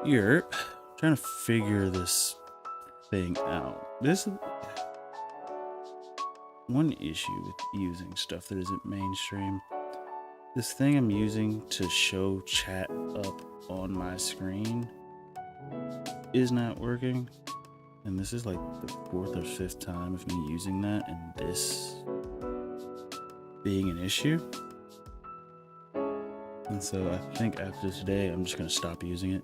Here, trying to figure this thing out. This is one issue with using stuff that isn't mainstream. This thing I'm using to show chat up on my screen is not working. And this is like the 4th or 5th time of me using that and this being an issue. And so I think after today, I'm just going to stop using it.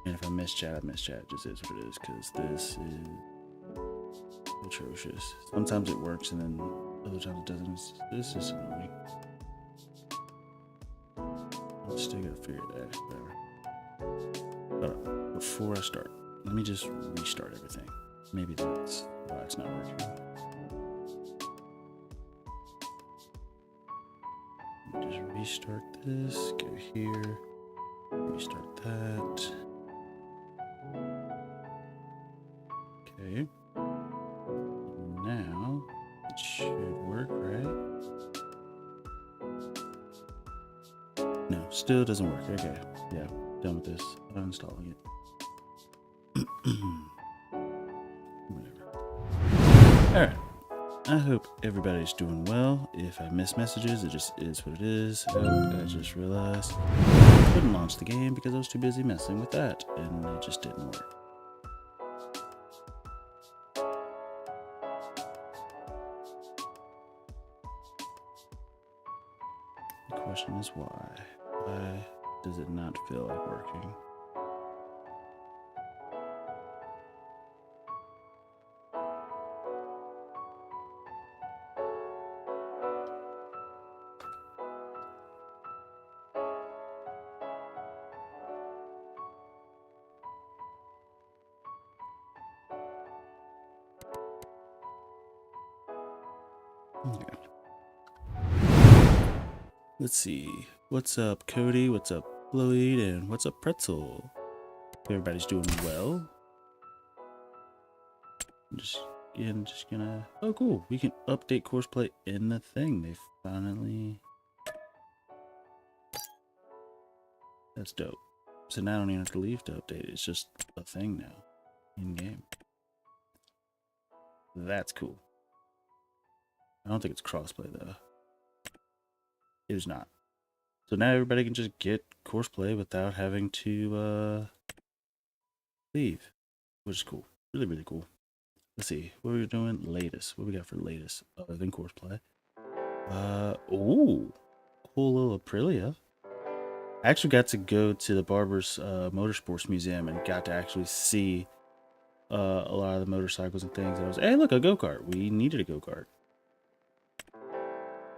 And if I miss chat, I miss chat. It just is what it is, because this is atrocious. Sometimes it works and then other times it doesn't. This is annoying. I'm still gotta figure that out. But before I start, let me just restart everything. Maybe that's why it's not working. Let me just restart this, go here, restart that. Okay. Now it should work, right? No, still doesn't work. Okay. Yeah, done with this. I'm uninstalling it. Whatever. Alright. I hope everybody's doing well. If I miss messages, it just is what it is. I just realized I couldn't launch the game because I was too busy messing with that, and it just didn't work. The question is why? Why does it not feel like working? Okay. Let's see. What's up, Cody? What's up, Lloyd? And what's up, Pretzel? Everybody's doing well. I'm just gonna. Oh, cool. We can update courseplay in the thing. They finally. That's dope. So now I don't even have to leave to update it. It's just a thing now in game. That's cool. I don't think it's crossplay though. It is not. So now everybody can just get courseplay without having to leave, which is cool. Really, really cool. Let's see. What are we doing? Latest. What we got for latest other than courseplay? Ooh. Cool little Aprilia. I actually got to go to the Barber's Motorsports Museum and got to actually see a lot of the motorcycles and things. And I was, hey, look, a go-kart. We needed a go-kart.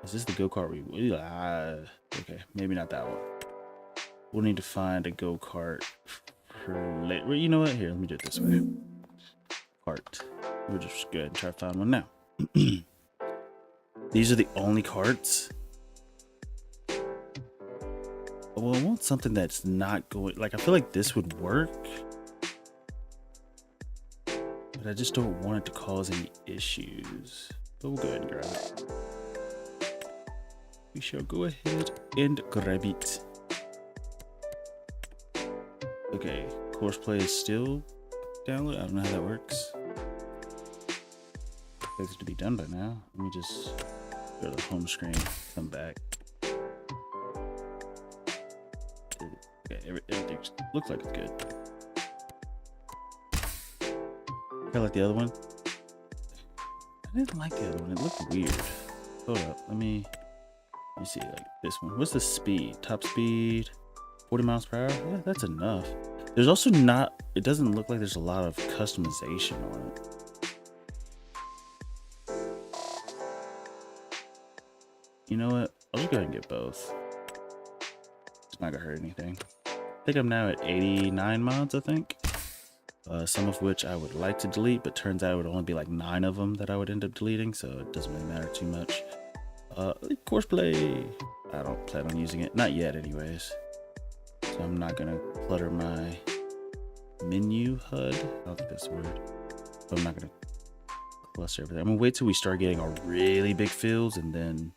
Is this the go-kart we... okay, maybe not that one. We'll need to find a go-kart for later. You know what? Here, let me do it this way. Cart. We'll just go ahead and try to find one now. These are the only carts? Well, I want something that's not going... Like, I feel like this would work. But I just don't want it to cause any issues. But we'll go ahead and grab it. We shall go ahead and grab it. Okay, courseplay is still downloaded. I don't know how that works. It's to be done by now. Let me just go to the home screen, come back. Okay, everything looks like it's good. Kind of like the other one. I didn't like the other one. It looked weird. Hold up. Let me see, like this one. What's the speed? Top speed, 40 miles per hour. Yeah, that's enough. There's also not, it doesn't look like there's a lot of customization on it. You know what? I'll just go ahead and get both. It's not gonna hurt anything. I think I'm now at 89 mods, I think. Some of which I would like to delete, but turns out it would only be like 9 of them that I would end up deleting, so it doesn't really matter too much. Courseplay. I don't plan on using it. Not yet, anyways. So I'm not gonna clutter my menu HUD. I don't think that's the word. But I'm not gonna cluster everything. I'm gonna wait till we start getting our really big fields, and then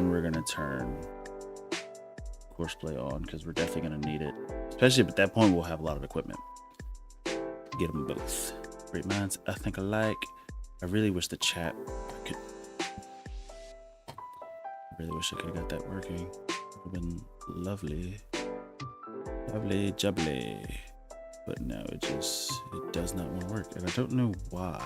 we're gonna turn courseplay on, because we're definitely gonna need it. Especially at that point, we'll have a lot of equipment. Get them both. Great minds, I think alike. I really wish the chat could. I really wish I could have got that working. It would have been lovely. Lovely jubbly. But no, it does not want to work. And I don't know why.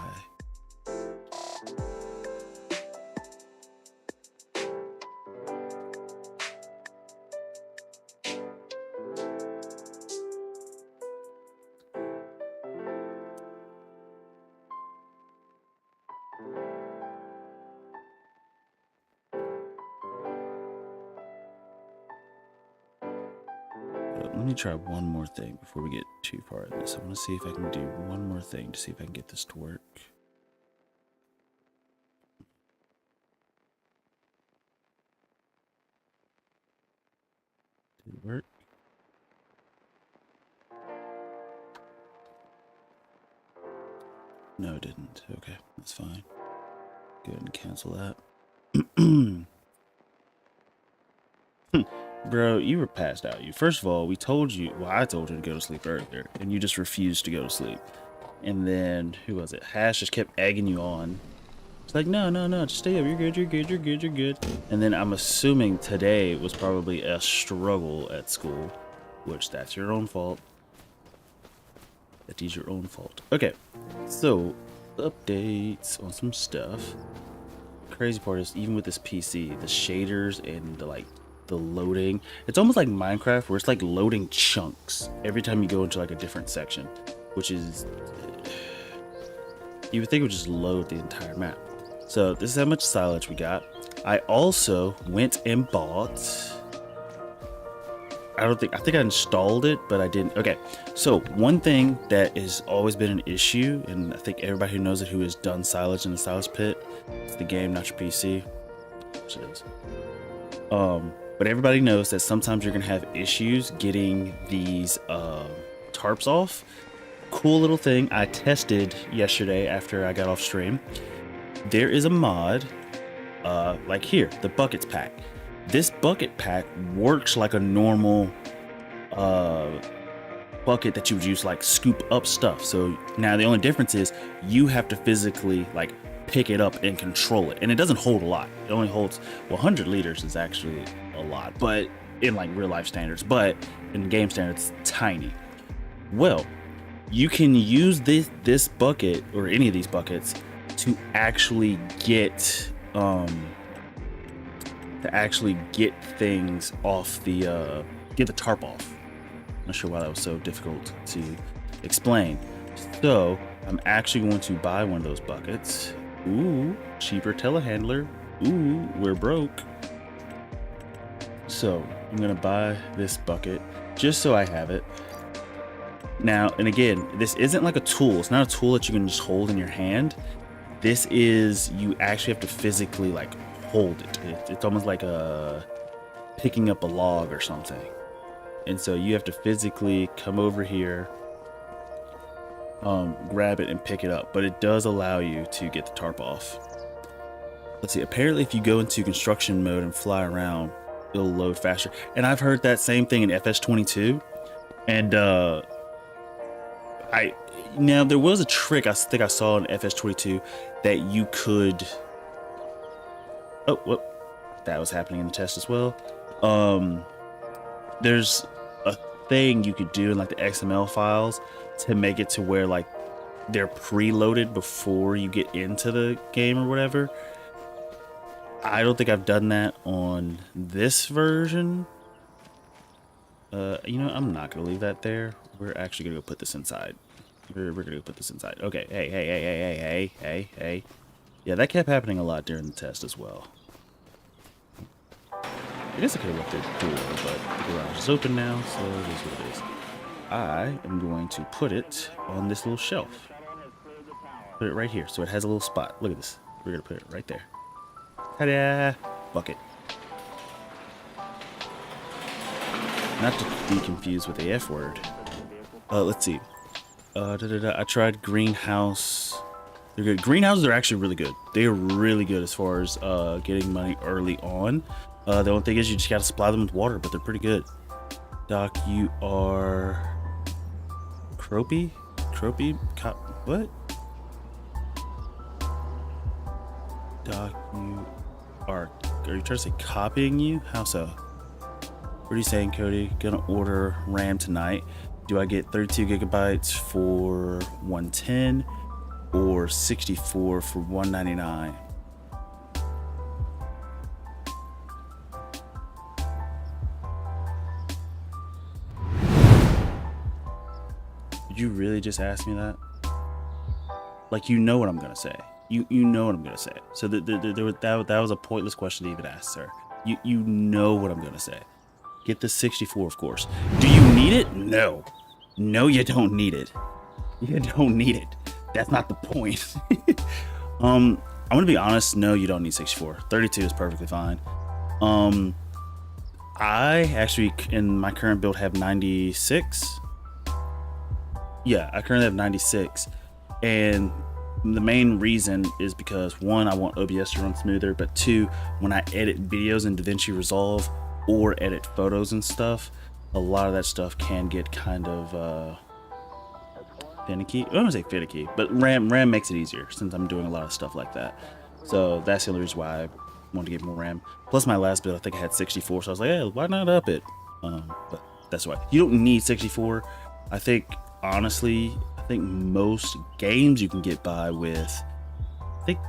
Let me try one more thing before we get too far in this. I want to see if I can do one more thing to see if I can get this to work. Did it work? No, it didn't. Okay, that's fine. Go ahead and cancel that. Bro, you were passed out. First of all, we told you, well, I told you to go to sleep earlier, and you just refused to go to sleep. And then, who was it? Hash just kept egging you on. It's like, no, just stay up. You're good, you're good, you're good, you're good. And then I'm assuming today was probably a struggle at school, which that's your own fault. That is your own fault. Okay, so updates on some stuff. The crazy part is, even with this PC, the shaders and the loading, it's almost like Minecraft, where it's like loading chunks every time you go into like a different section, which is, you would think it would just load the entire map. So this is how much silage we got. I also went and bought, I think I installed it, but I didn't. Okay, so one thing that has always been an issue, and I think everybody who knows it, who has done silage in the silage pit, It's the game, not your PC. Which it is. But everybody knows that sometimes you're gonna have issues getting these tarps off. Cool little thing I tested yesterday after I got off stream. There is a mod, like here, the buckets pack. This bucket pack works like a normal bucket that you would use like scoop up stuff. So now the only difference is you have to physically like pick it up and control it, and it doesn't hold a lot. It only holds 100 liters is actually a lot, but in like real life standards, but in game standards, it's tiny. Well, you can use this bucket or any of these buckets to actually get things off the get the tarp off. I'm not sure why that was so difficult to explain. So I'm actually going to buy one of those buckets. Ooh, cheaper telehandler. Ooh, we're broke. So I'm gonna buy this bucket just so I have it. Now, and again, this isn't like a tool. It's not a tool that you can just hold in your hand. This is, you actually have to physically like hold it. It's almost like picking up a log or something. And so you have to physically come over here, grab it and pick it up, but it does allow you to get the tarp off. Let's see, apparently if you go into construction mode and fly around, it'll load faster. And I've heard that same thing in FS22. And now there was a trick I think I saw in FS22 that you could, oh, whoop, that was happening in the test as well. There's a thing you could do in like the XML files to make it to where like they're preloaded before you get into the game or whatever. I don't think I've done that on this version. You know, I'm not gonna leave that there. We're actually gonna go put this inside. We're gonna go put this inside. Okay, hey. Yeah, that kept happening a lot during the test as well. I guess I could have left the door, but the garage is open now, so it is what it is. I am going to put it on this little shelf. Put it right here, so it has a little spot. Look at this. We're gonna put it right there. Ta-da! Bucket. Not to be confused with the F word. Let's see. I tried greenhouse. They're good. Greenhouses are actually really good. They are really good as far as getting money early on. The only thing is you just gotta supply them with water, but they're pretty good. Doc, you are Croppy? What? Doc, you are you trying to say copying you? How so? What are you saying, Cody? Gonna order RAM tonight. Do I get 32 gigabytes for 110 or 64 for 199? Did you really just ask me that? Like, you know what I'm gonna say. You know what I'm gonna say. So that was a pointless question to even ask, sir. You know what I'm gonna say. Get the 64, of course. Do you need it? No. No, you don't need it. You don't need it. That's not the point. I'm gonna be honest. No, you don't need 64. 32 is perfectly fine. I actually, in my current build, have 96. Yeah, I currently have 96. And the main reason is because, one, I want OBS to run smoother, but two, when I edit videos in DaVinci Resolve or edit photos and stuff, a lot of that stuff can get kind of finicky. I don't want to say finicky, but RAM makes it easier since I'm doing a lot of stuff like that. So that's the only reason why I wanted to get more RAM. Plus my last build, I think I had 64, so I was like, hey, why not up it? But that's why. You don't need 64. I think, honestly, most games you can get by with, I think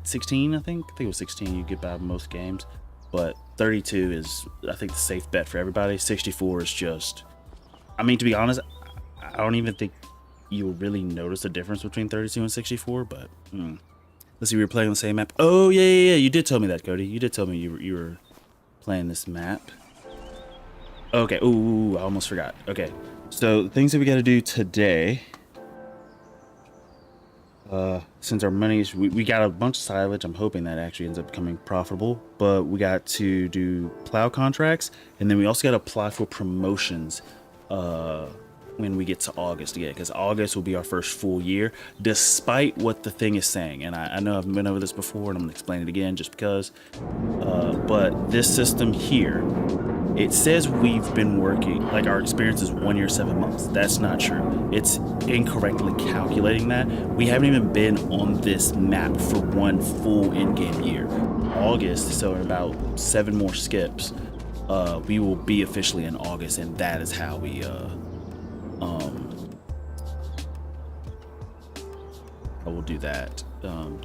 16, I think it was 16 you get by with most games. But 32 is, I think, the safe bet for everybody. 64 is just, I mean, to be honest, I don't even think you'll really notice the difference between 32 and 64, but let's see, we were playing on the same map. Oh, yeah, you did tell me that, Cody. You did tell me you were playing this map. Okay, ooh, I almost forgot. Okay, so the things that we got to do today. Since our money's, we got a bunch of silage. I'm hoping that actually ends up becoming profitable, but we got to do plow contracts, and then we also got to apply for promotions when we get to August again, because August will be our first full year, despite what the thing is saying. And I know I've been over this before, and I'm gonna explain it again just because. But this system here, it says we've been working, like our experience is 1 year, 7 months. That's not true. It's incorrectly calculating that. We haven't even been on this map for one full in-game year. August, so in about 7 more skips, we will be officially in August, and that is how we I will do that.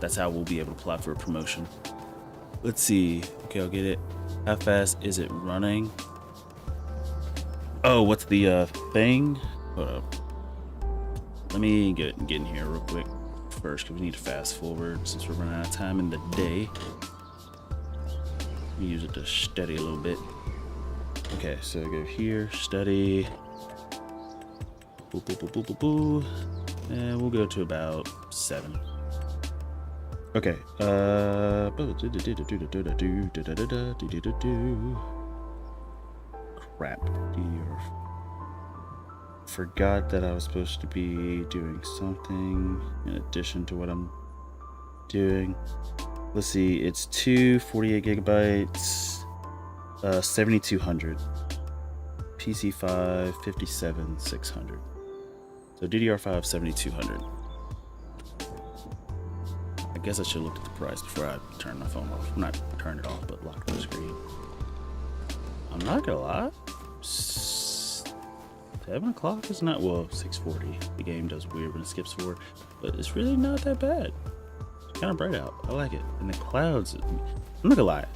That's how we'll be able to apply for a promotion. Let's see. Okay, I'll get it. How fast is it running? Oh, what's the thing? Hold up. Let me get in here real quick first, because we need to fast forward since we're running out of time in the day. Let me use it to study a little bit. Okay, so go here, study. Boo, boo, boo, boo, boo, boo. And we'll go to about 7. Okay. Crap. Forgot that I was supposed to be doing something in addition to what I'm doing. Let's see. It's 48 gigabytes. 7200. PC5 57600. So DDR5 7200. I guess I should have looked at the price before I turned my phone off. Not turned it off, but locked the screen. I'm not gonna lie. 7 o'clock is not, well, 6:40. The game does weird when it skips forward, but it's really not that bad. It's kind of bright out. I like it. And the clouds, I'm not gonna lie.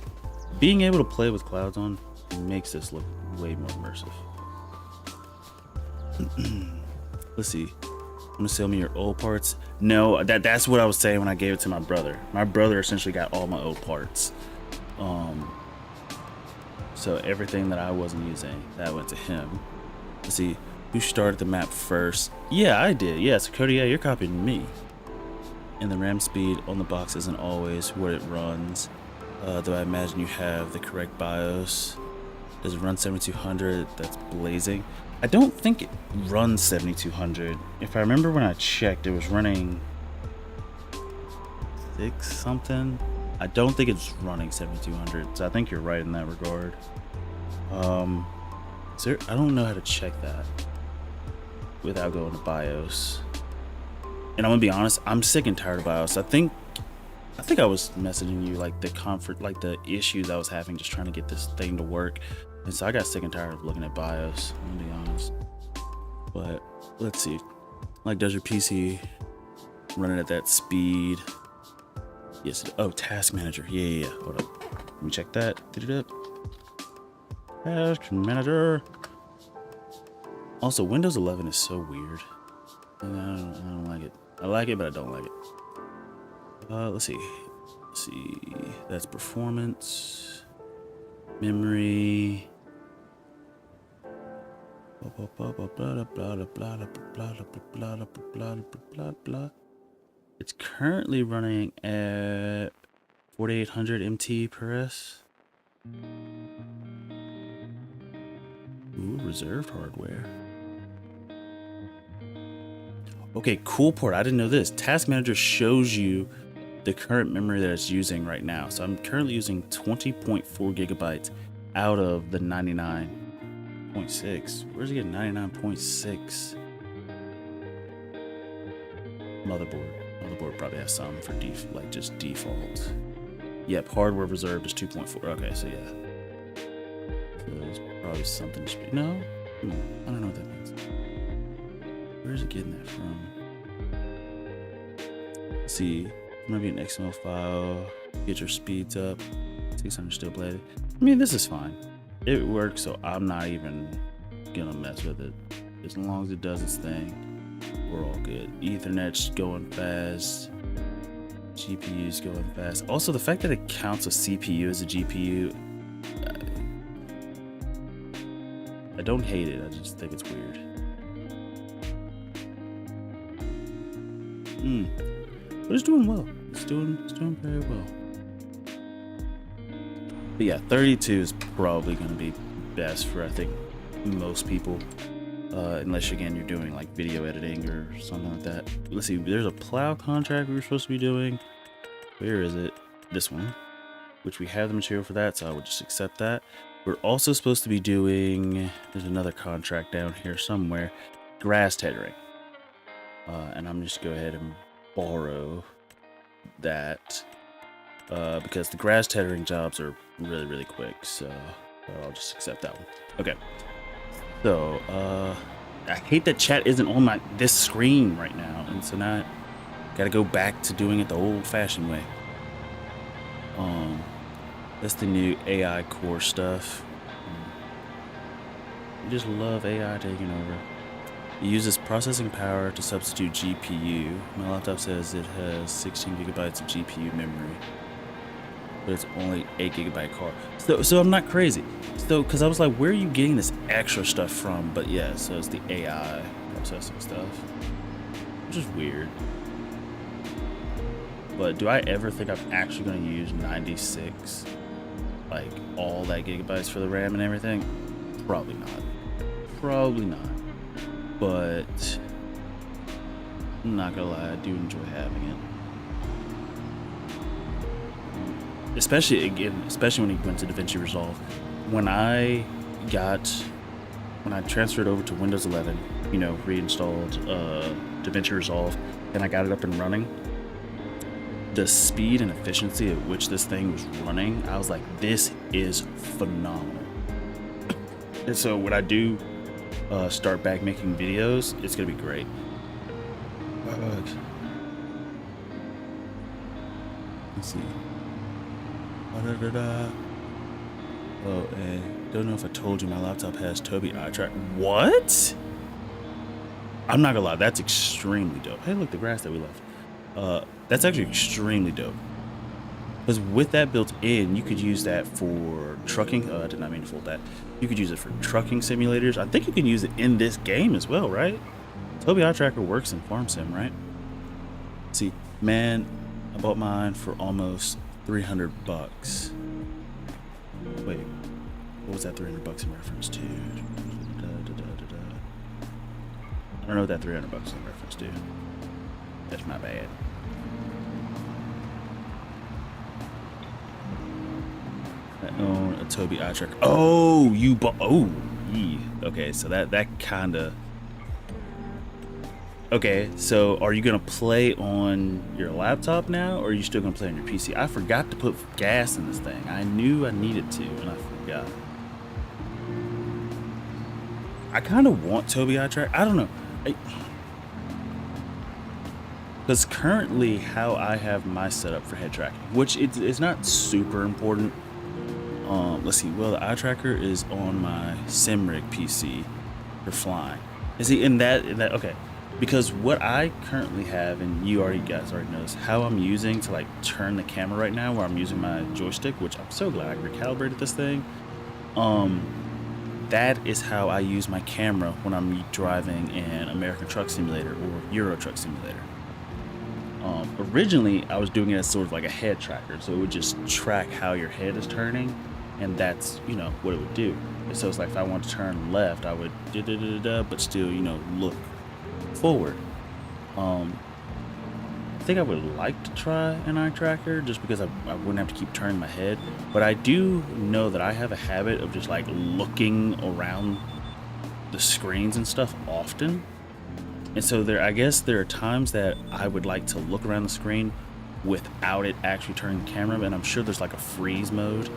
Being able to play with clouds on makes this look way more immersive. Let's see. I'm gonna sell me your old parts. No, that's what I was saying when I gave it to my brother. My brother essentially got all my old parts. So everything that I wasn't using, that went to him. Let's see, who started the map first? Yeah, I did. Yeah, so Cody, yeah, you're copying me. And the RAM speed on the box isn't always what it runs. Though I imagine you have the correct BIOS. Does it run 7200? That's blazing. I don't think it runs 7200. If I remember when I checked, it was running 6 something. I don't think it's running 7200, so I think you're right in that regard. I don't know how to check that without going to BIOS. And I'm gonna be honest, I'm sick and tired of BIOS. I think I was messaging you like the issues I was having just trying to get this thing to work. And so I got sick and tired of looking at BIOS, I'm gonna be honest. But let's see. Like, does your PC running at that speed? Yes. Oh, task manager. Yeah. Hold up. Let me check that. Task manager. Also, Windows 11 is so weird. I don't like it. I like it, but I don't like it. Let's see. That's performance, memory. It's currently running at 4800 MT per S. Ooh, reserved hardware. Okay, cool port. I didn't know this. Task Manager shows you the current memory that it's using right now. So I'm currently using 20.4 gigabytes out of the 99.6. Where's he getting 99.6? Motherboard probably has some for just default. Yep, hardware reserved is 2.4. Okay, so yeah. So there's probably something. No? I don't know what that means. Where's it getting that from? Let's see. Maybe an XML file. Get your speeds up. 600 still bladed. I mean, this is fine. It works, so I'm not even gonna mess with it. As long as it does its thing, we're all good. Ethernet's going fast. GPU's going fast. Also, the fact that it counts a CPU as a GPU, I don't hate it. I just think it's weird. but it's doing well. It's doing very well. But yeah, 32 is probably going to be best for, I think, most people. Unless, again, you're doing like video editing or something like that. Let's see, there's a plow contract we were supposed to be doing. Where is it? This one, which we have the material for that, so I would just accept that. We're also supposed to be doing, there's another contract down here somewhere, grass tethering. And I'm just going to go ahead and borrow that because the grass tethering jobs are really, really quick. So I'll just accept that one. Okay. So, I hate that chat isn't on this screen right now, and so now I gotta go back to doing it the old-fashioned way. That's the new AI core stuff. I just love AI taking over. It uses processing power to substitute GPU. My laptop says it has 16 gigabytes of GPU memory, but it's only 8 gigabyte car. So I'm not crazy. So, because I was like, where are you getting this extra stuff from? But yeah, so it's the AI processing stuff, which is weird. But do I ever think I'm actually going to use 96, like all that gigabytes for the RAM and everything? Probably not. Probably not. But I'm not gonna lie, I do enjoy having it. Especially when you went to DaVinci Resolve. When I transferred over to Windows 11, reinstalled DaVinci Resolve, and I got it up and running, the speed and efficiency at which this thing was running, I was like, this is phenomenal. And so when I do start back making videos, it's gonna be great. Let's see. Oh, and don't know if I told you, my laptop has Tobii eye track. What? I'm not gonna lie, that's extremely dope. Hey, look, the grass that we left. That's actually extremely dope. Because with that built in, you could use that for trucking. I did not mean to fold that. You could use it for trucking simulators. I think you can use it in this game as well, right? Tobii Eye Tracker works in Farm Sim, right? See, man, I bought mine for almost 300 bucks. Wait, what was that 300 bucks in reference to? I don't know what that 300 bucks is in reference to. That's my bad. I own a Tobii eye tracker. Oh, you bought. Oh, okay. So that kind of. Okay, so are you gonna play on your laptop now, or are you still gonna play on your PC? I forgot to put gas in this thing. I knew I needed to, and I forgot. I kind of want Tobii eye tracker. I don't know. Because currently, how I have my setup for head tracking, which it's not super important. Let's see. Well, the eye tracker is on my SimRig PC for flying. And see, in that okay, because what I currently have, and you guys already know this, how I'm using to like turn the camera right now, where I'm using my joystick, which I'm so glad I recalibrated this thing. That is how I use my camera when I'm driving in American Truck Simulator or Euro Truck Simulator. Originally, I was doing it as sort of like a head tracker, so it would just track how your head is turning, and that's, what it would do. And so it's like if I want to turn left, I would but still, look forward. I think I would like to try an eye tracker just because I wouldn't have to keep turning my head, but I do know that I have a habit of just like looking around the screens and stuff often. And so I guess there are times that I would like to look around the screen without it actually turning the camera, and I'm sure there's like a freeze mode.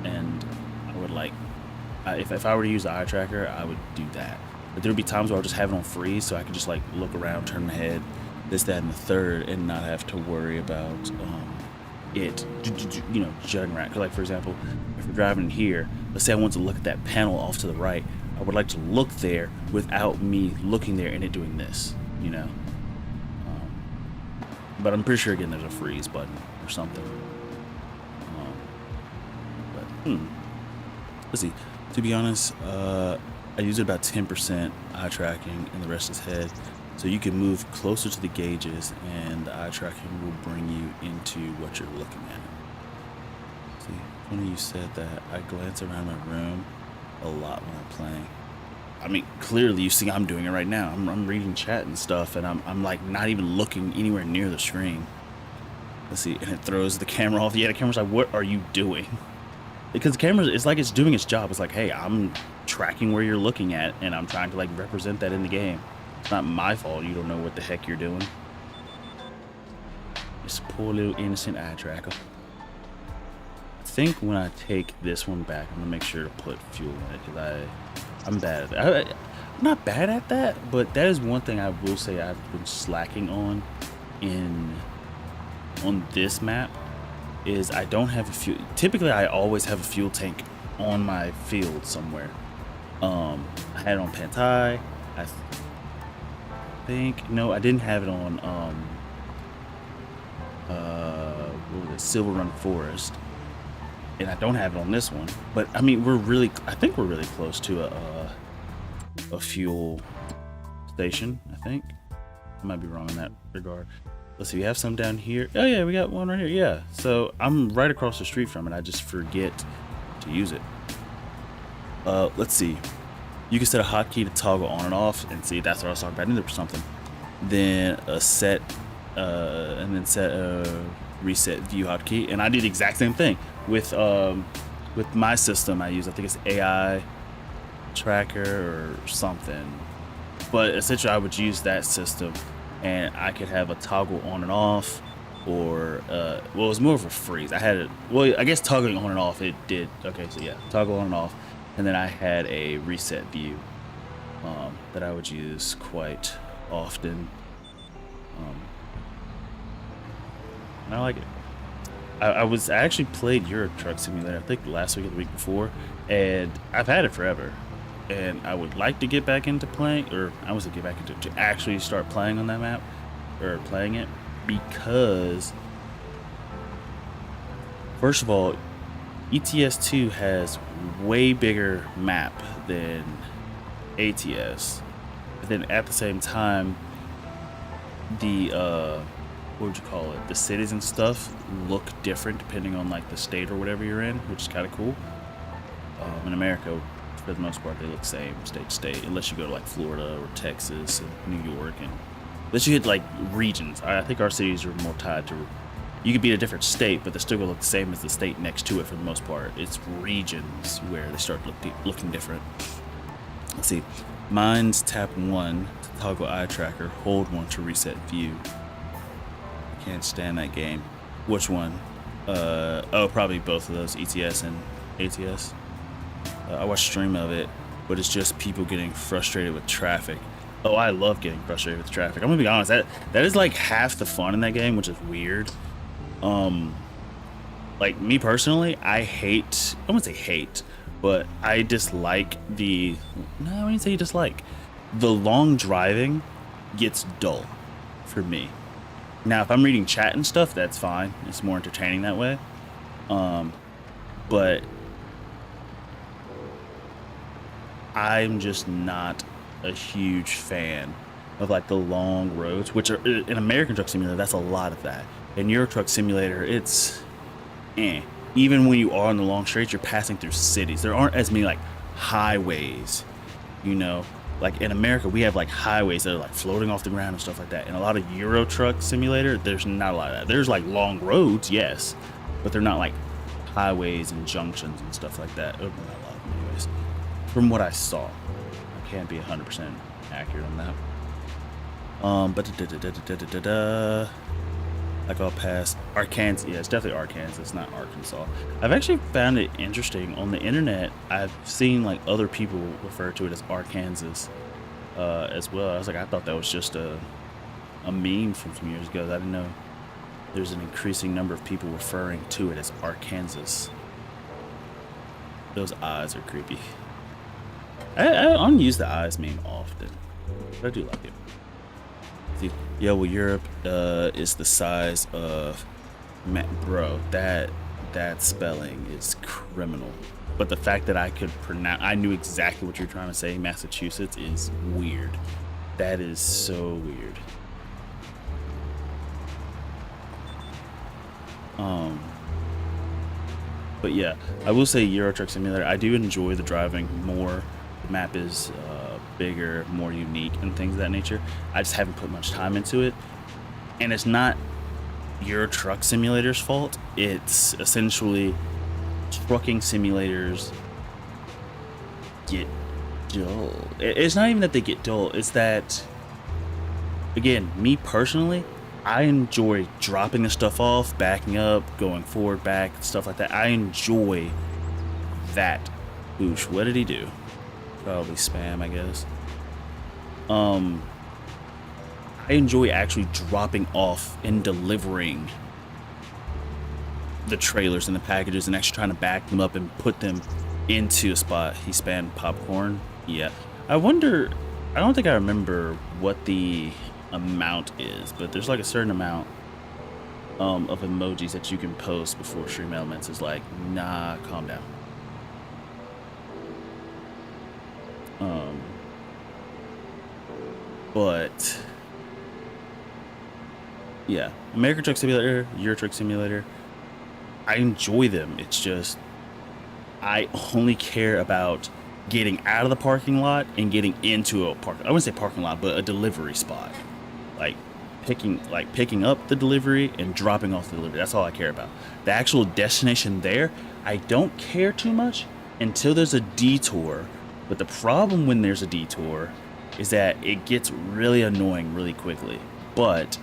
And I would like, if I were to use the eye tracker, I would do that. But there would be times where I'll just have it on freeze, so I could just like look around, turn my head, this, that, and the third, and not have to worry about it, jutting around. Cause like, for example, if we're driving here, let's say I want to look at that panel off to the right, I would like to look there without me looking there and it doing this, but I'm pretty sure, again, there's a freeze button or something. Let's see. To be honest, I use it about 10% eye tracking and the rest is head. So you can move closer to the gauges, and the eye tracking will bring you into what you're looking at. See, funny you said that. I glance around my room a lot when I'm playing. I mean, clearly you see I'm doing it right now. I'm reading chat and stuff, and I'm like not even looking anywhere near the screen. Let's see, and it throws the camera off. Yeah, the camera's like, what are you doing? Because the camera, it's like it's doing its job. It's like, hey, I'm tracking where you're looking at, and I'm trying to like represent that in the game. It's not my fault you don't know what the heck you're doing. This poor little innocent eye tracker. I think when I take this one back, I'm gonna make sure to put fuel in it, because I'm bad at that. I'm not bad at that, but that is one thing I will say I've been slacking on on this map, is I don't have a fuel. Typically, I always have a fuel tank on my field somewhere. I had it on Pantai. I think, no, I didn't have it on what was it, Silver Run Forest, and I don't have it on this one. But I mean, I think we're really close to a fuel station. I think I might be wrong in that regard. Let's see, we have some down here. Oh yeah, we got one right here. Yeah, so I'm right across the street from it. I just forget to use it. Let's see. You can set a hotkey to toggle on and off, and see, that's what I was talking about. I knew there was something. Then set a reset view hotkey, and I did the exact same thing with my system. I think it's AI tracker or something, but essentially I would use that system, and I could have a toggle on and off, or well, it was more of a freeze. I had it, well, I guess toggling on and off, it did. Okay, so yeah, toggle on and off. And then I had a reset view that I would use quite often. And I like it. I actually played Euro Truck Simulator, I think last week or the week before, and I've had it forever. And I would like to get back into playing, or I was to get back into to actually start playing on that map, or playing it, because first of all, ETS2 has way bigger map than ATS, but then at the same time, the what would you call it, the cities and stuff look different depending on like the state or whatever you're in, which is kind of cool. In America, for the most part, they look same state to state, unless you go to like Florida or Texas and New York, and unless you hit like regions. I think our cities are more tied to, you could be in a different state, but they're still gonna look the same as the state next to it for the most part. It's regions where they start looking different. Let's see. Mine's tap 1 to toggle eye tracker, hold 1 to reset view. I can't stand that game. Which one? Oh, probably both of those, ETS and ATS. I watched a stream of it, but it's just people getting frustrated with traffic. Oh, I love getting frustrated with traffic. I'm gonna be honest, that is like half the fun in that game, which is weird. Like me personally, I wouldn't say hate, but I dislike no, I wouldn't say dislike. The long driving gets dull for me. Now, if I'm reading chat and stuff, that's fine. It's more entertaining that way. But I'm just not a huge fan of like the long roads, which are in American Truck Simulator. That's a lot of that. In Euro Truck Simulator, it's even when you are on the long straights, you're passing through cities. There aren't as many like highways, you know. Like in America, we have like highways that are like floating off the ground and stuff like that. In a lot of Euro Truck Simulator, there's not a lot of that. There's like long roads, yes, but they're not like highways and junctions and stuff like that. Oh, not a lot of them anyways. From what I saw, I can't be 100% accurate on that. Like I'll pass Arkansas. Yeah, it's definitely Arkansas. It's not Arkansas. I've actually found it interesting on the internet. I've seen like other people refer to it as Arkansas as well. I was like, I thought that was just a meme from some years ago. I didn't know there's an increasing number of people referring to it as Arkansas. Those eyes are creepy. I don't use the eyes meme often, but I do like it. See, yeah, well, Europe is the size of bro. That spelling is criminal. But the fact that I could pronounce, I knew exactly what you're trying to say. Massachusetts is weird. That is so weird. But yeah, I will say Euro Truck Simulator, I do enjoy the driving more. The map is bigger, more unique, and things of that nature. I just haven't put much time into it. And it's not Euro Truck Simulator's fault. It's essentially trucking simulators get dull. It's not even that they get dull. It's that, again, me personally, I enjoy dropping the stuff off, backing up, going forward, back, stuff like that. I enjoy that. Oosh, what did he do? Probably spam, I guess. I enjoy actually dropping off and delivering the trailers and the packages and actually trying to back them up and put them into a spot. He spammed popcorn. Yeah. I wonder, I don't think I remember what the amount is, but there's like a certain amount of emojis that you can post before Stream Elements is like, nah, calm down. But yeah, American Truck Simulator, Euro Truck Simulator, I enjoy them. It's just I only care about getting out of the parking lot and getting into a I wouldn't say parking lot, but a delivery spot. Like picking up the delivery and dropping off the delivery. That's all I care about. The actual destination there, I don't care too much until there's a detour. But the problem when there's a detour is that it gets really annoying really quickly. But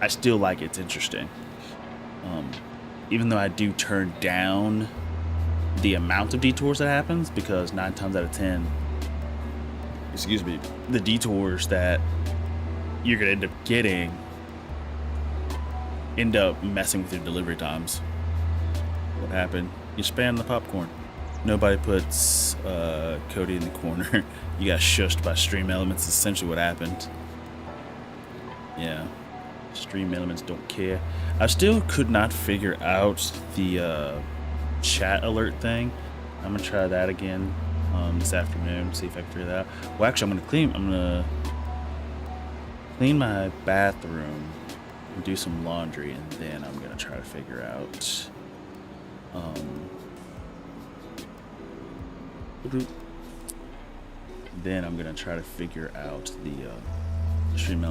I still like it. It's interesting. Even though I do turn down the amount of detours that happens, because 9 times out of 10, excuse me, the detours that you're gonna end up getting end up messing with your delivery times. What happened? You spam the popcorn. Nobody puts Cody in the corner. You got shushed by Stream Elements. Is essentially what happened. Yeah, Stream Elements don't care. I still could not figure out the chat alert thing. I'm gonna try that again this afternoon. See if I can figure that out. Well, actually, I'm gonna clean my bathroom and do some laundry, and then I'm gonna try to figure out then I'm gonna try to figure out the stream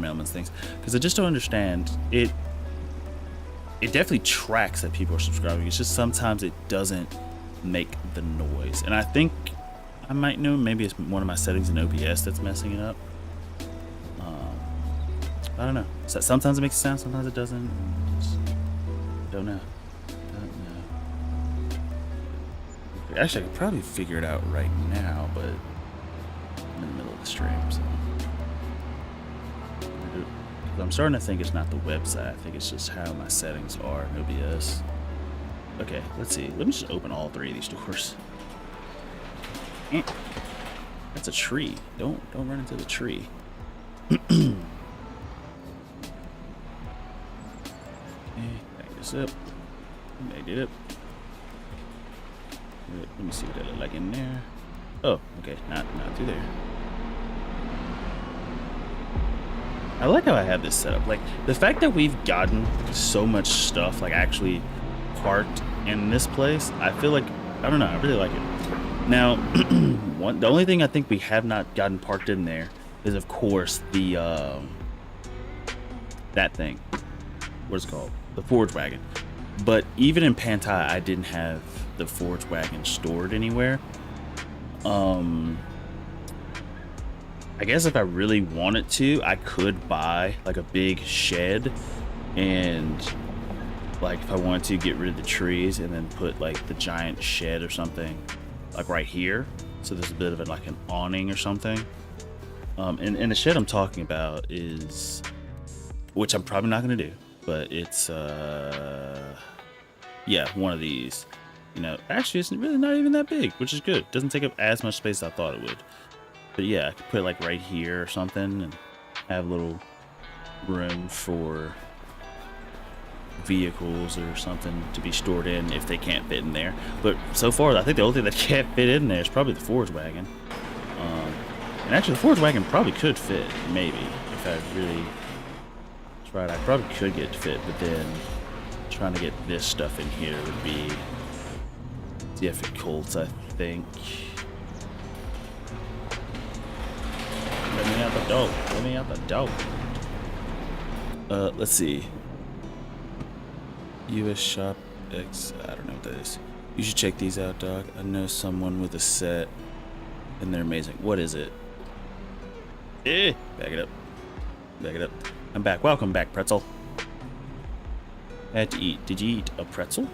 elements things, because I just don't understand it. It definitely tracks that people are subscribing. It's just sometimes it doesn't make the noise, and I think I might know, maybe it's one of my settings in OBS that's messing it up. I don't know. So sometimes it makes a sound, sometimes it doesn't. Just don't know. Actually, I could probably figure it out right now, but I'm in the middle of the stream, so I'm starting to think it's not the website. I think it's just how my settings are in OBS. Okay, let's see. Let me just open all 3 of these doors. That's a tree. Don't run into the tree. Back this up. Back it up. Let me see what that look like in there. Oh, okay, not through there. I like how I have this set up. Like, the fact that we've gotten so much stuff like actually parked in this place, I feel like, I don't know, I really like it. Now, the only thing I think we have not gotten parked in there is, of course, the that thing. What's it called? The forage wagon. But even in Pantai, I didn't have the forage wagon stored anywhere. I guess if I really wanted to, I could buy like a big shed, and like if I wanted to get rid of the trees and then put like the giant shed or something like right here, so there's a bit of it like an awning or something. And the shed I'm talking about is, which I'm probably not gonna do, but it's yeah, one of these. You know, actually it's really not even that big, which is good. It doesn't take up as much space as I thought it would. But yeah, I could put it like right here or something and have a little room for vehicles or something to be stored in if they can't fit in there. But so far, I think the only thing that can't fit in there is probably the forage wagon. And actually, the fourth wagon probably could fit, maybe, if I really tried. I probably could get it to fit, but then trying to get this stuff in here would be difficult, I think. Let me out the door. Let me out the door. Let's see. US Shop X. I don't know what that is. You should check these out, dog. I know someone with a set, and they're amazing. What is it? Back it up. Back it up. I'm back. Welcome back, pretzel. I had to eat. Did you eat a pretzel?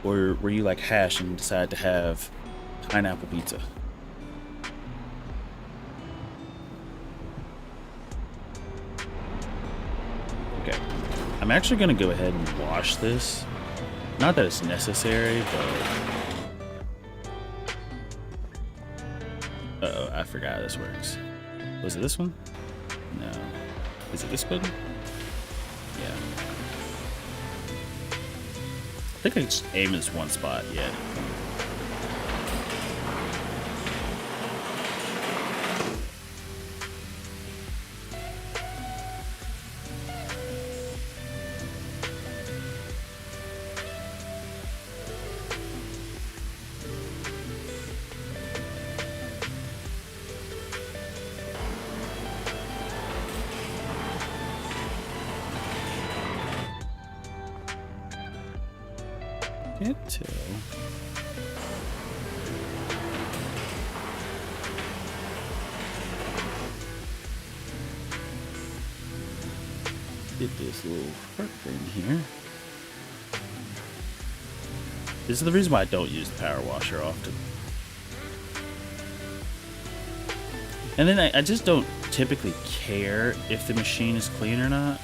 Or were you like Hash and decided to have pineapple pizza? Okay. I'm actually going to go ahead and wash this. Not that it's necessary, but... Uh-oh, I forgot how this works. Was it this one? No. Is it this one? Yeah. I think I just aim this one spot, yeah. Can't tell. Get this little heart thing here. This is the reason why I don't use the power washer often. And then I just don't typically care if the machine is clean or not.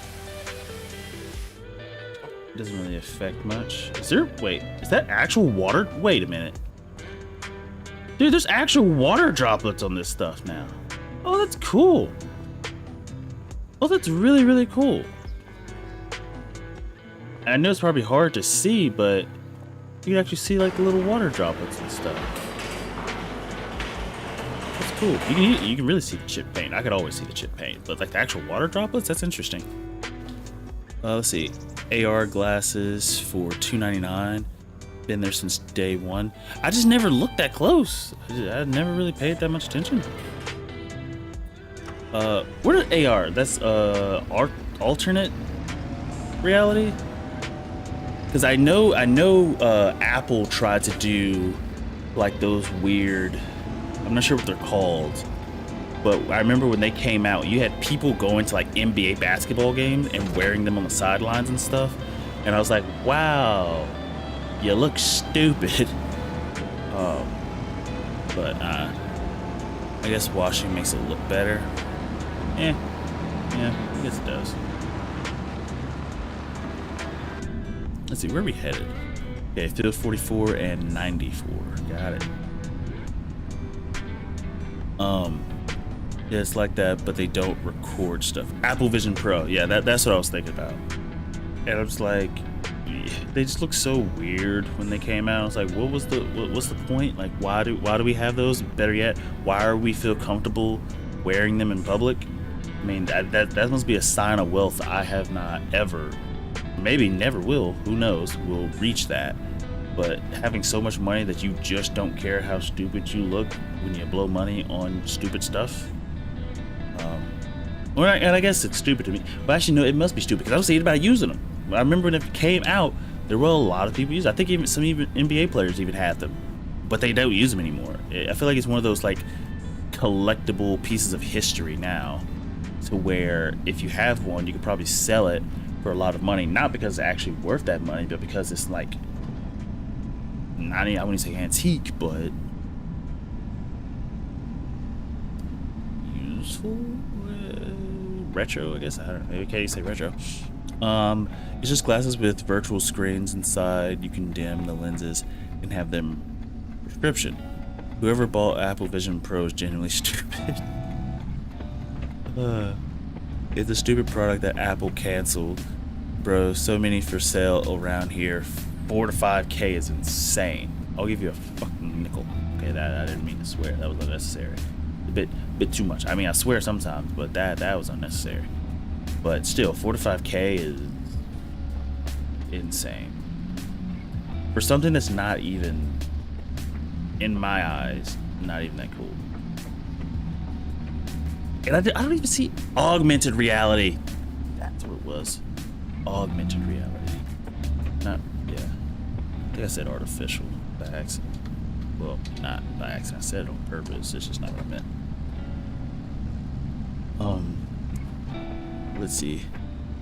Doesn't really affect much. Is there, wait, is that actual water? Wait a minute. Dude, there's actual water droplets on this stuff now. Oh, that's cool. Oh, that's really, really cool. I know it's probably hard to see, but you can actually see like the little water droplets and stuff. That's cool. You can really see the chip paint. I could always see the chip paint, but like the actual water droplets, that's interesting. Let's see. AR glasses for $2.99. Been there since day one. I just never looked that close. I never really paid that much attention. What are AR? That's alternate reality. Because I know Apple tried to do like those weird. I'm not sure what they're called. But I remember when they came out, you had people going to like NBA basketball games and wearing them on the sidelines and stuff. And I was like, wow, you look stupid. But I guess washing makes it look better. Yeah, I guess it does. Let's see, where are we headed? Okay, field 44 and 94. Got it. Yeah, it's like that, but they don't record stuff. Apple Vision Pro, yeah, that's what I was thinking about. And I was like, they just look so weird when they came out. I was like, what's the point? Like, why do we have those? Better yet, why are we feel comfortable wearing them in public? I mean, that must be a sign of wealth I have not ever, maybe never will. Who knows? Will reach that. But having so much money that you just don't care how stupid you look when you blow money on stupid stuff. And I guess it's stupid to me, but actually no, it must be stupid because I was thinking about using them. I remember when it came out, there were a lot of people using. I think even some NBA players even had them, but they don't use them anymore. I feel like it's one of those like collectible pieces of history now, to where if you have one, you could probably sell it for a lot of money. Not because it's actually worth that money, but because it's like, I wouldn't say antique, but useful. Retro, I guess. I don't know. Maybe can't you say retro? It's just glasses with virtual screens inside. You can dim the lenses and have them prescription. Whoever bought Apple Vision Pro is genuinely stupid. It's a stupid product that Apple canceled. Bro, so many for sale around here. 4 to 5K is insane. I'll give you a fucking nickel. Okay, that I didn't mean to swear. That was unnecessary. bit too much. I mean, I swear sometimes, but that was unnecessary. But still, 45K is insane for something that's not even, in my eyes, not even that cool. And I don't even see augmented reality. That's what it was. Augmented reality. Not, yeah. I think I said artificial by accident. Well, not by accident. I said it on purpose. It's just not what I meant. Let's see.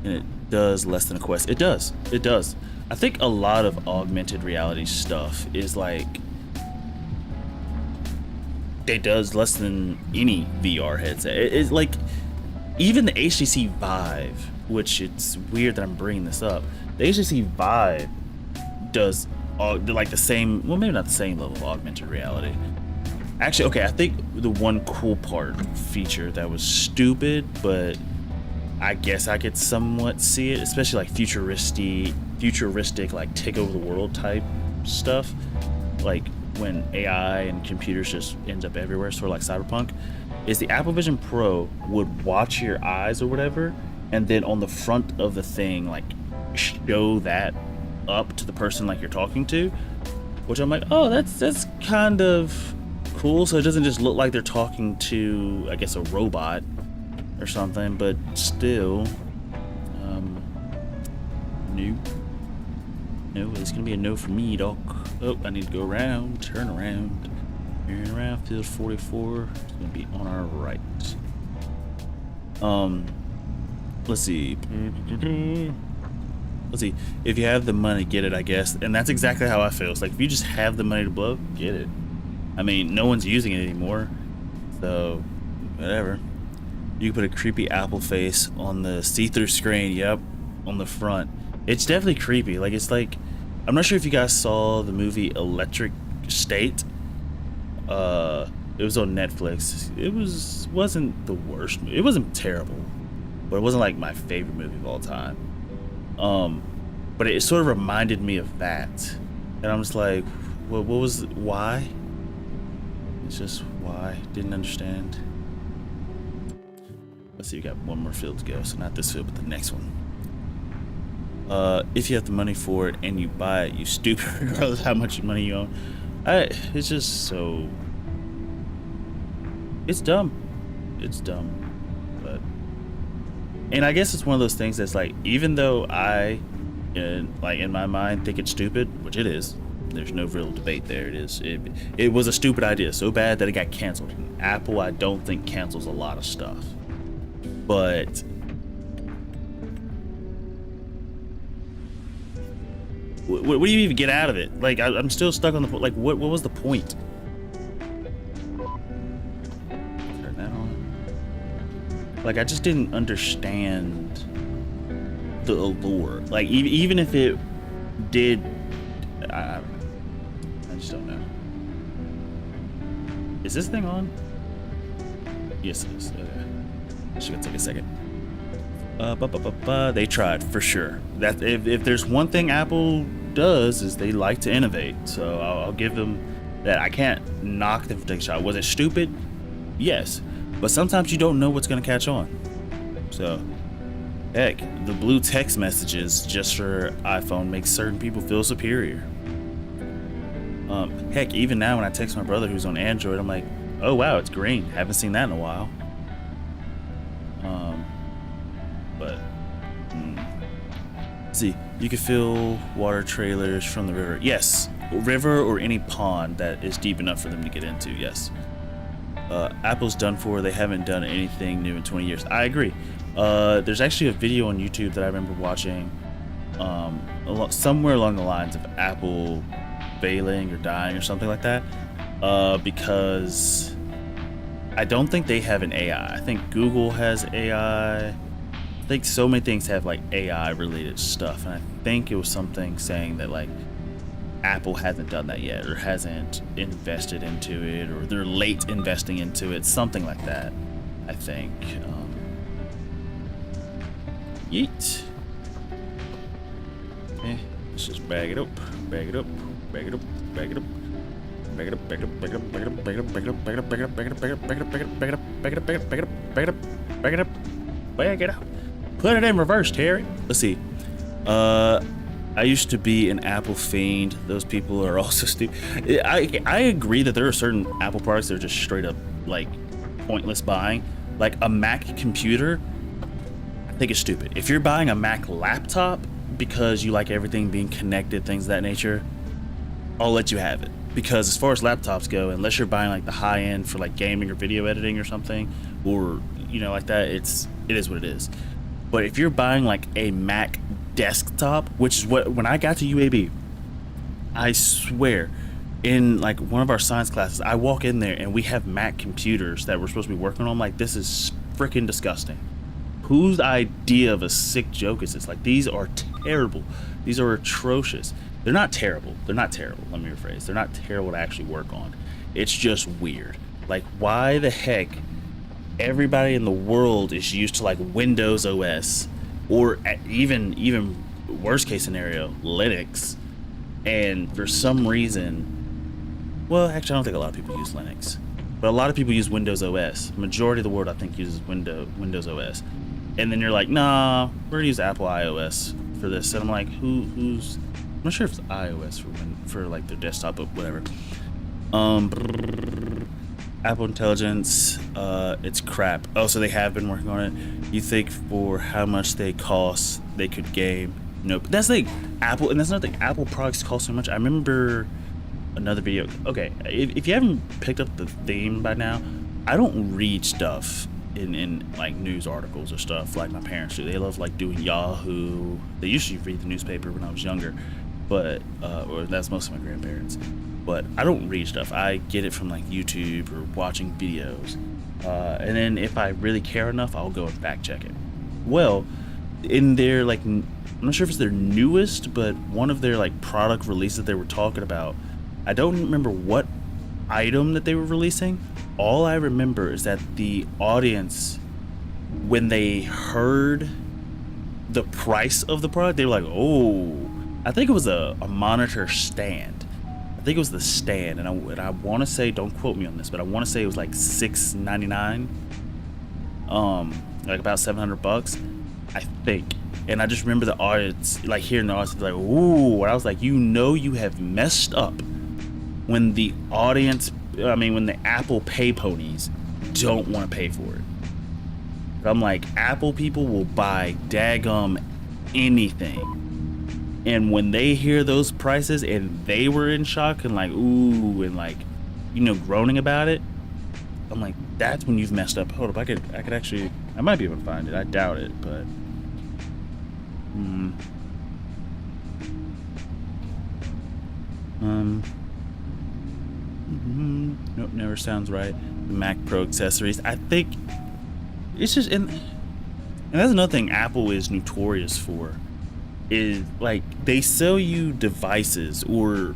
And it does less than a quest. It does. It does. I think a lot of augmented reality stuff is like, it does less than any VR headset. It's like, even the HTC Vive, which it's weird that I'm bringing this up. The HTC Vive does like the same, well, maybe not the same level of augmented reality. Actually, okay, I think the one cool feature that was stupid, but I guess I could somewhat see it, especially like futuristic, like take over the world type stuff, like when AI and computers just end up everywhere, sort of like Cyberpunk, is the Apple Vision Pro would watch your eyes or whatever, and then on the front of the thing, like show that up to the person like you're talking to, which I'm like, oh, that's kind of cool. So it doesn't just look like they're talking to, I guess, a robot or something, but still, no, it's gonna be a no for me, doc. Oh, I need to go around, turn around, field 44. It's gonna be on our right. Let's see. If you have the money, get it, I guess. And that's exactly how I feel. It's like, if you just have the money to blow, get it. I mean, no one's using it anymore, so whatever. You can put a creepy Apple face on the see-through screen. Yep, on the front. It's definitely creepy. Like, it's like, I'm not sure if you guys saw the movie Electric State. It was on Netflix. It wasn't the worst movie. It wasn't terrible, but it wasn't like my favorite movie of all time. But it sort of reminded me of that, and I'm just like, why? It's just why? Didn't understand. Let's see, we got one more field to go, so not this field, but the next one. If you have the money for it and you buy it, you stupid, regardless of how much money you own. It's just so, it's dumb. It's dumb. But, and I guess it's one of those things that's like, even though I, in my mind, think it's stupid, which it is. There's no real debate there. It was a stupid idea, so bad that it got canceled. And Apple, I don't think, cancels a lot of stuff. But what do you even get out of it? Like, I'm still stuck on the, like, what was the point? Turn that on. Like, I just didn't understand the allure. Like, even if it did, I just don't know. Is this thing on? Yes, it is. Okay. It's gonna take a second. They tried, for sure. That if there's one thing Apple does, is they like to innovate. So I'll give them that. I can't knock them for taking a shot. Was it stupid? Yes, but sometimes you don't know what's gonna catch on. So heck, the blue text messages just for iPhone makes certain people feel superior. Heck, even now when I text my brother who's on Android, I'm like, oh wow, it's green. Haven't seen that in a while. But see, you can fill water trailers from the river. Yes, river or any pond that is deep enough for them to get into. Yes. Apple's done for. They haven't done anything new in 20 years. I agree. There's actually a video on YouTube that I remember watching, somewhere along the lines of Apple failing or dying or something like that, because I don't think they have an AI. I think Google has AI. I think so many things have like AI related stuff, and I think it was something saying that like Apple hasn't done that yet, or hasn't invested into it, or they're late investing into it, something like that, I think. Yeet. Okay, let's just bag it up, bag it up, bag it up, bag it up, Back it up, back it up, back it up, back it up, back it up, back it up, back it up, back it up, back it up, back it up, back it up, back it up, back it up, back it up, back it up, back it up, back it up, back it up, back it up. Put it in reverse, Terry. Let's see. I used to be an Apple fiend. Those people are also stupid. I agree that there are certain Apple products that are just straight up like pointless buying. Like a Mac computer, I think it's stupid. If you're buying a Mac laptop because you like everything being connected, things of that nature, I'll let you have it. Because as far as laptops go, unless you're buying like the high end for like gaming or video editing or something, or you know like that, it is what it is. But if you're buying like a Mac desktop, which is what when I got to UAB, I swear, in like one of our science classes, I walk in there and we have Mac computers that we're supposed to be working on. Like, this is freaking disgusting. Whose idea of a sick joke is this? Like, these are terrible. These are atrocious. They're not terrible. They're not terrible. Let me rephrase. They're not terrible to actually work on. It's just weird. Like, why the heck everybody in the world is used to like Windows OS, or even worst case scenario, Linux, and for some reason, well, actually I don't think a lot of people use Linux, but a lot of people use Windows OS. Majority of the world I think uses Windows OS, and then you're like, nah, we're gonna use Apple iOS for this, and I'm like, who's I'm not sure if it's iOS for like their desktop, but whatever. Apple Intelligence, it's crap. Oh, so they have been working on it. You think for how much they cost, they could game? Nope. That's like Apple, and that's not like Apple products cost so much. I remember another video. Okay, if you haven't picked up the theme by now, I don't read stuff in like news articles or stuff like my parents do. They love like doing Yahoo. They usually read the newspaper when I was younger, but or that's most of my grandparents. But I don't read stuff. I get it from like YouTube or watching videos. And then if I really care enough, I'll go and fact check it. Well, in their like, I'm not sure if it's their newest, but one of their like product releases that they were talking about, I don't remember what item that they were releasing. All I remember is that the audience, when they heard the price of the product, they were like, oh, I think it was a monitor stand. I think it was the stand, and I want to say, don't quote me on this, but I want to say it was like $699, like about $700, I think. And I just remember the audience, like hearing the audience, like, ooh, and I was like, you know, you have messed up when the audience, when the Apple pay ponies don't want to pay for it. I'm like, Apple people will buy daggum anything. And when they hear those prices and they were in shock and like, ooh, and like, you know, groaning about it, I'm like, that's when you've messed up. Hold up, I could actually, I might be able to find it. I doubt it, but nope, never sounds right. Mac Pro accessories. I think it's just, and that's another thing Apple is notorious for. Is like they sell you devices or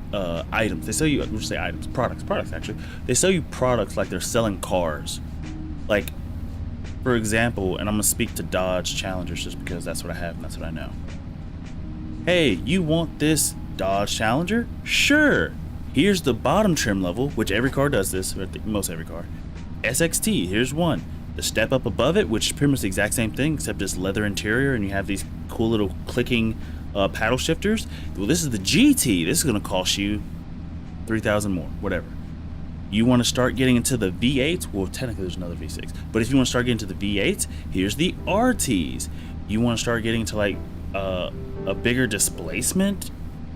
items. They sell you, we'll say items, products actually. They sell you products like they're selling cars. Like, for example, and I'm gonna speak to Dodge Challengers just because that's what I have and that's what I know. Hey, you want this Dodge Challenger? Sure. Here's the bottom trim level, which every car does this, or most every car. SXT, here's one. The step up above it, which is pretty much the exact same thing, except just leather interior, and you have these cool little clicking paddle shifters. Well, this is the GT. This is going to cost you $3,000 more, whatever. You want to start getting into the V8s? Well, technically there's another V6, but if you want to start getting into the V8s, here's the RTs. You want to start getting to like a bigger displacement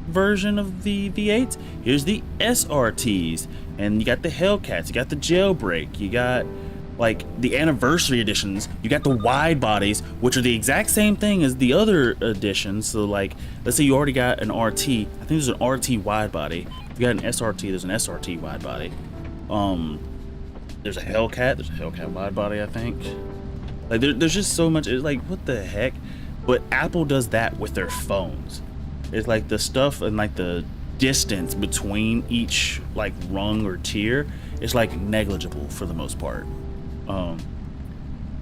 version of the V8s? Here's the SRTs, and you got the Hellcats, you got the Jailbreak, you got like the anniversary editions, you got the wide bodies, which are the exact same thing as the other editions. So like, let's say you already got an RT, I think there's an RT wide body. If you got an SRT, there's an SRT wide body. There's a Hellcat wide body, I think. Like there's just so much. It's like, what the heck? But Apple does that with their phones. It's like the stuff and like the distance between each like rung or tier is like negligible for the most part.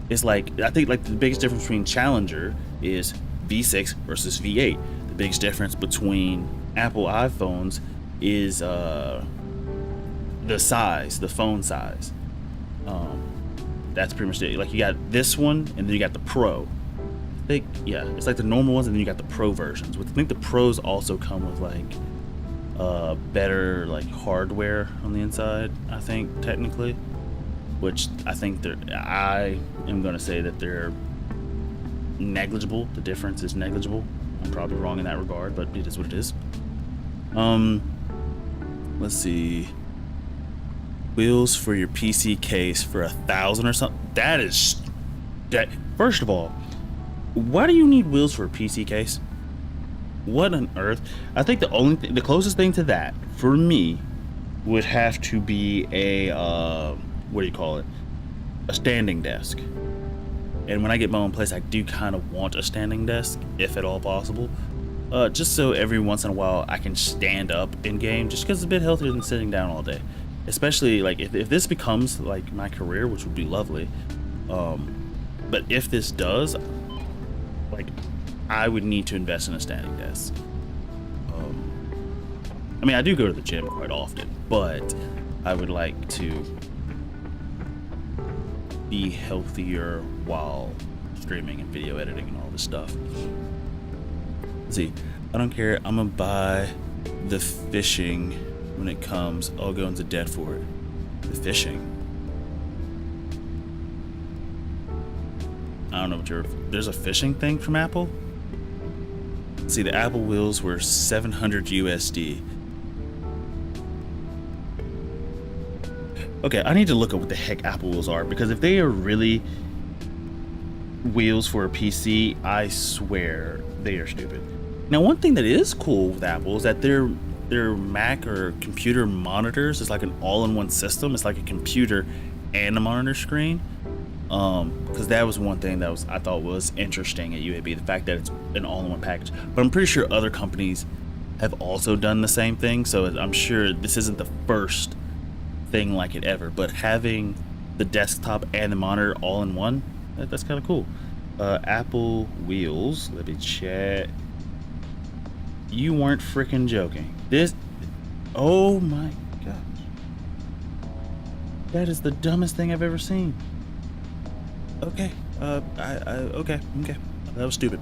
It's like, I think like the biggest difference between Challenger is V6 versus V8. The biggest difference between Apple iPhones is the size, the phone size. That's pretty much it. Like, you got this one, and then you got the Pro. I think, yeah, it's like the normal ones, and then you got the Pro versions. I think the Pros also come with like better like hardware on the inside, I think, technically, which I think I am going to say that they're negligible. The difference is negligible. I'm probably wrong in that regard, but it is what it is. Let's see. Wheels for your PC case for $1,000 or something. That first of all, why do you need wheels for a PC case? What on earth? I think the closest thing to that for me would have to be a what do you call it? A standing desk. And when I get my own place, I do kind of want a standing desk, if at all possible. Just so every once in a while I can stand up in game, just because it's a bit healthier than sitting down all day. Especially like if this becomes like my career, which would be lovely. But if this does, like, I would need to invest in a standing desk. I mean, I do go to the gym quite often, but I would like to be healthier while streaming and video editing and all this stuff. Let's see, I don't care. I'm gonna buy the fishing when it comes. I'll go into debt for it. The fishing. I don't know what there's a fishing thing from Apple. Let's see, the Apple wheels were 700 USD. Okay, I need to look up what the heck Apple wheels are, because if they are really wheels for a PC, I swear they are stupid. Now, one thing that is cool with Apple is that their Mac or computer monitors is like an all-in-one system. It's like a computer and a monitor screen. Because that was one thing that I thought was interesting at UAB, the fact that it's an all-in-one package. But I'm pretty sure other companies have also done the same thing, so I'm sure this isn't the first thing like it ever. But having the desktop and the monitor all in one, that's kind of cool. Apple wheels. Let me check. You weren't freaking joking. Oh my gosh. That is the dumbest thing I've ever seen. Okay. Okay. That was stupid.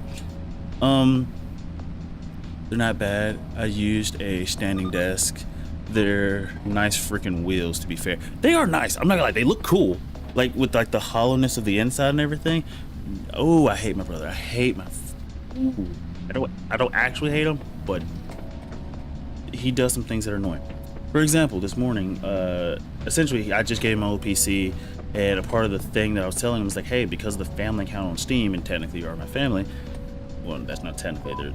They're not bad. I used a standing desk. They're nice freaking wheels, to be fair. They are nice. I'm not gonna lie, they look cool. Like with like the hollowness of the inside and everything. Oh, I hate my brother. I hate my I don't actually hate him, but he does some things that are annoying. For example, this morning, essentially I just gave him my old PC, and a part of the thing that I was telling him was like, hey, because of the family account on Steam, and technically you are my family, well, that's not technically,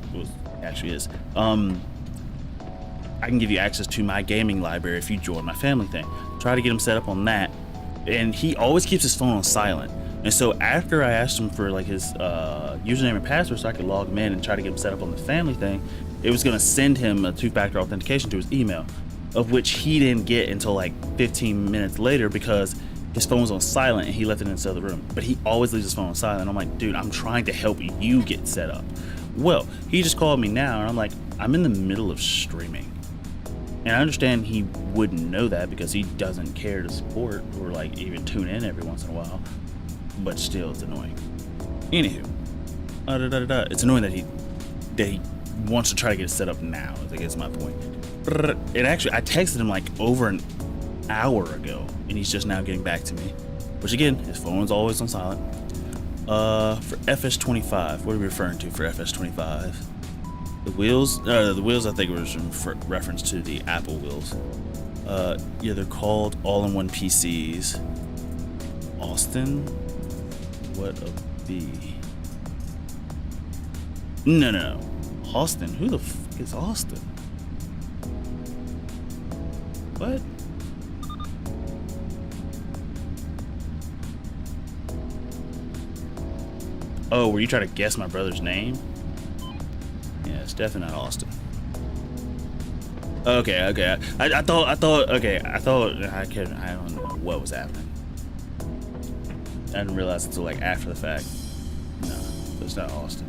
actually is, I can give you access to my gaming library if you join my family thing. Try to get him set up on that, and he always keeps his phone on silent. And so after I asked him for like his username and password so I could log him in and try to get him set up on the family thing, it was gonna send him a two-factor authentication to his email, of which he didn't get until like 15 minutes later because his phone was on silent and he left it in the other room. But he always leaves his phone on silent. I'm like, dude, I'm trying to help you get set up. Well, he just called me now, and I'm like, I'm in the middle of streaming. And I understand he wouldn't know that because he doesn't care to support or like even tune in every once in a while. But still, it's annoying. Anywho, it's annoying that he wants to try to get it set up now. I think that's my point. And actually, I texted him like over an hour ago, and he's just now getting back to me. Which again, his phone's always on silent. For FS25, what are we referring to for FS25? The wheels I think was in reference to the Apple wheels. Yeah, they're called all-in-one PCs. Austin? What a B. No. Austin? Who the fuck is Austin? What? Oh, were you trying to guess my brother's name? Yeah, it's definitely not Austin. Okay. I thought I don't know what was happening. I didn't realize until like after the fact. No, it's not Austin.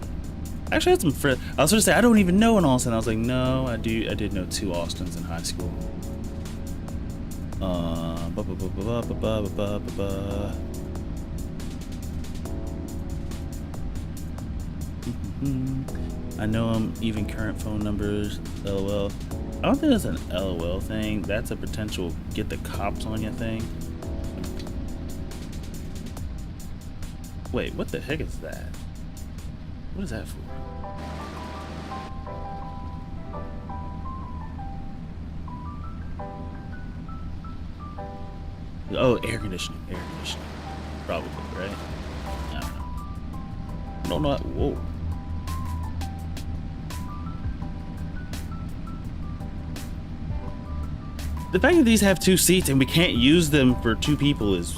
Actually, I had some friends. I was gonna say I don't even know an Austin. I was like, no, I did know two Austins in high school. Ba, ba, ba, ba, ba, ba, ba, ba, ba. I know I'm even current phone numbers, LOL. I don't think that's an LOL thing. That's a potential get the cops on you thing. Wait, what the heck is that? What is that for? Oh, air conditioning. Air conditioning. Probably, right? I don't know. Whoa. The fact that these have 2 seats and we can't use them for 2 people is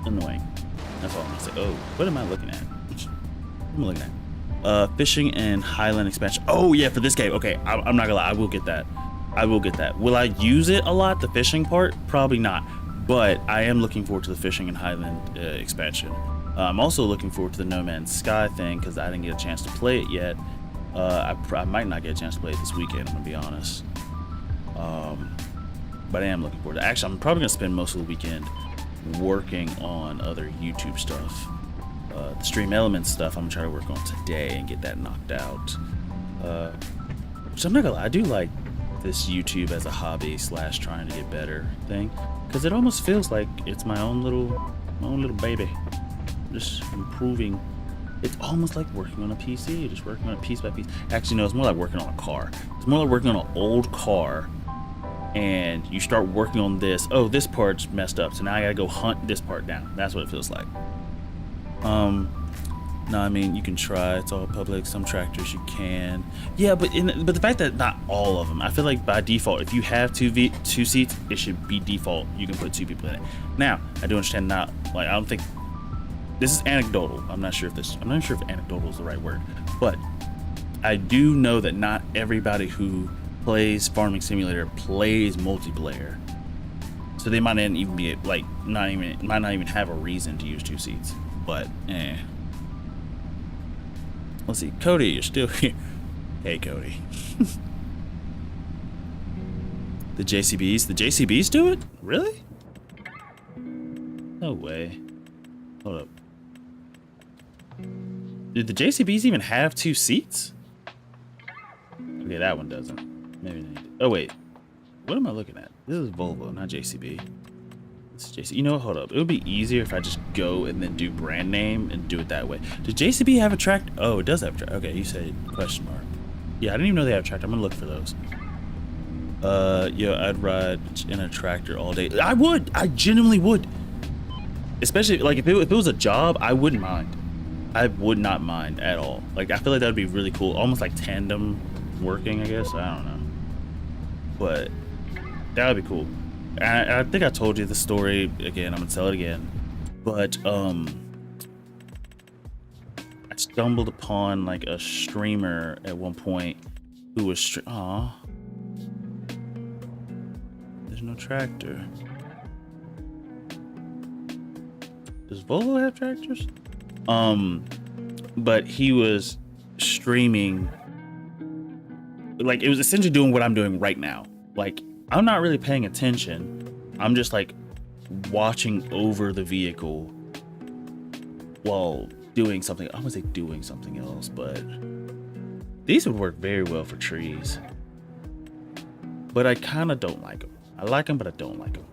annoying. That's all I'm gonna say. Oh, what am I looking at? What am I looking at? Fishing and Highland expansion. Oh yeah, for this game. Okay, I'm not gonna lie. I will get that. I will get that. Will I use it a lot? The fishing part? Probably not. But I am looking forward to the fishing and Highland expansion. I'm also looking forward to the No Man's Sky thing because I didn't get a chance to play it yet. I might not get a chance to play it this weekend. I'm gonna be honest. But I am looking forward to it. Actually, I'm probably gonna spend most of the weekend working on other YouTube stuff. The Stream Elements stuff I'm gonna try to work on today and get that knocked out. So I'm not gonna lie, I do like this YouTube as a hobby / trying to get better thing, because it almost feels like it's my own little baby, just improving. It's almost like working on a PC, just working on it piece by piece. Actually, no, it's more like working on a car. It's more like working on an old car, and you start working on this. Oh, this part's messed up, so now I gotta go hunt this part down. That's what it feels like. No, I mean, you can try. It's all public. Some tractors you can. Yeah, but the fact that not all of them, I feel like by default, if you have two seats, it should be default. You can put 2 people in it. Now, I do understand not, like, I don't think, this is anecdotal. I'm not sure if anecdotal is the right word, but I do know that not everybody who plays Farming Simulator plays multiplayer. So they might not even be, like, might not even have a reason to use 2 seats, but, Let's see, Cody, you're still here. Hey, Cody. The JCBs do it? Really? No way. Hold up. Did the JCBs even have 2 seats? Okay, that one doesn't. Maybe they did. Oh, wait. What am I looking at? This is Volvo, not JCB. You know what, hold up. It would be easier if I just go and then do brand name and do it that way. Does JCB have a tractor? Oh, it does have a tractor. Okay, you said question mark. Yeah, I didn't even know they have a tractor. I'm gonna look for those. Yo, I'd ride in a tractor all day. I would. I genuinely would. Especially like if it was a job, I wouldn't mind. I would not mind at all. Like I feel like that would be really cool. Almost like tandem working, I guess. I don't know. But that would be cool. I think I told you the story again. I'm gonna tell it again, but I stumbled upon like a streamer at one point who was there's no tractor. Does Volvo have tractors? But he was streaming, like it was essentially doing what I'm doing right now. Like I'm not really paying attention. I'm just like watching over the vehicle while doing something. I'm gonna say doing something else, but these would work very well for trees. But I kind of don't like them. I like them, but I don't like them.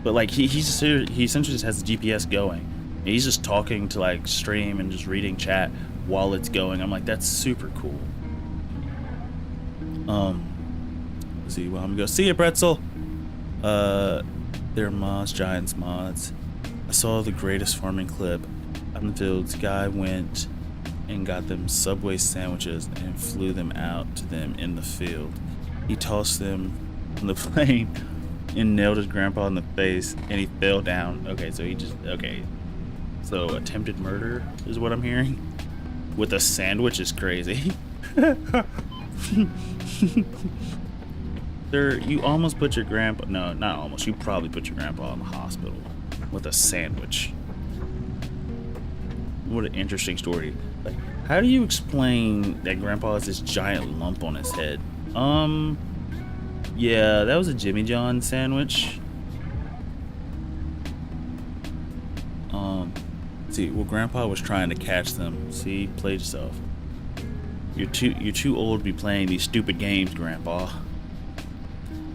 But like he essentially just has the GPS going. And he's just talking to like stream and just reading chat while it's going. I'm like, that's super cool. Let's see, well, I'm gonna go see you, Pretzel. They're mods, Giants mods. I saw the greatest farming clip on the fields. Guy went and got them Subway sandwiches and flew them out to them in the field. He tossed them on the plane and nailed his grandpa in the face, and he fell down. Okay, so so attempted murder is what I'm hearing. With a sandwich is crazy. Sir, you almost put your grandpa, no, not almost, you probably put your grandpa in the hospital with a sandwich. What an interesting story. Like, how do you explain that grandpa has this giant lump on his head? Yeah, that was a Jimmy John sandwich. See, well, Grandpa was trying to catch them. See, played yourself. You're too old to be playing these stupid games, Grandpa.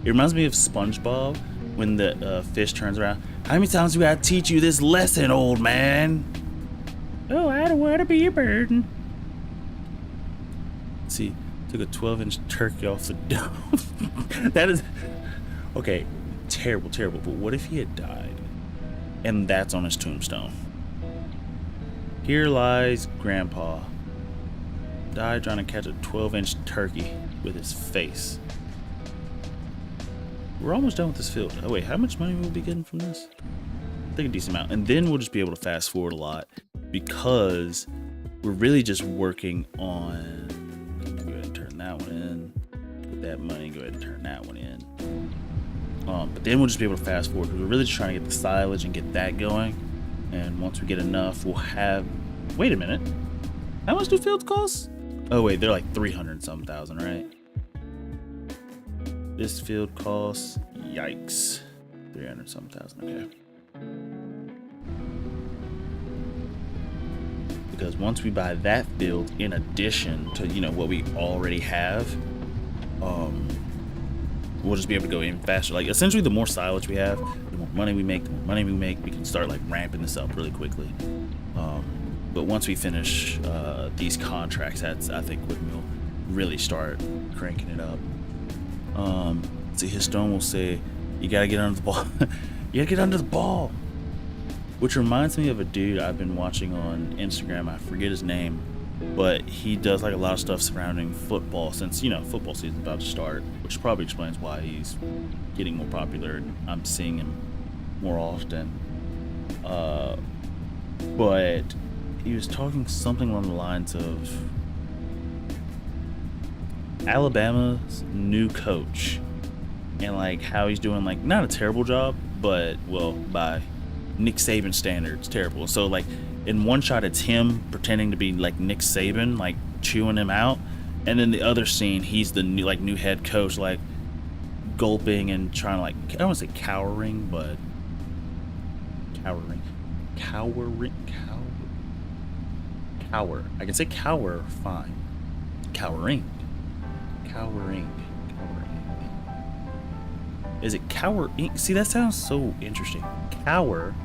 It reminds me of SpongeBob when the fish turns around. How many times do I gotta teach you this lesson, old man? Oh, I don't want to be a burden. See, took a 12-inch turkey off the dome. That is okay. Terrible, terrible. But what if he had died, and that's on his tombstone? Here lies Grandpa. Died trying to catch a 12-inch turkey with his face. We're almost done with this field. Oh wait, how much money will we be getting from this? I think a decent amount. And then we'll just be able to fast forward a lot because we're really just working on... Go ahead and turn that one in. Put that money, go ahead and turn that one in. But then we'll just be able to fast forward because we're really just trying to get the silage and get that going. And once we get enough, we'll have... Wait a minute. How much do fields cost? Oh wait, they're like 300-something thousand, right? This field costs, yikes, 300-something thousand, okay. Because once we buy that field, in addition to, you know, what we already have, we'll just be able to go even faster. Like, essentially, the more silage we have, the more money we make, we can start, like, ramping this up really quickly. But once we finish these contracts, that's, I think, when we'll really start cranking it up. See, his stone will say, you gotta get under the ball. You gotta get under the ball. Which reminds me of a dude I've been watching on Instagram. I forget his name, but he does like a lot of stuff surrounding football since, you know, football season's about to start, which probably explains why he's getting more popular and I'm seeing him more often. But he was talking something along the lines of Alabama's new coach and like how he's doing like not a terrible job, but well, by Nick Saban standards, terrible. So like in one shot it's him pretending to be like Nick Saban, like chewing him out, and then the other scene he's the new head coach, like gulping and trying to like, I don't want to say cowering, but cowering. I can say cower, fine. Cowering. Is it cowering? See, that sounds so interesting. Cowering.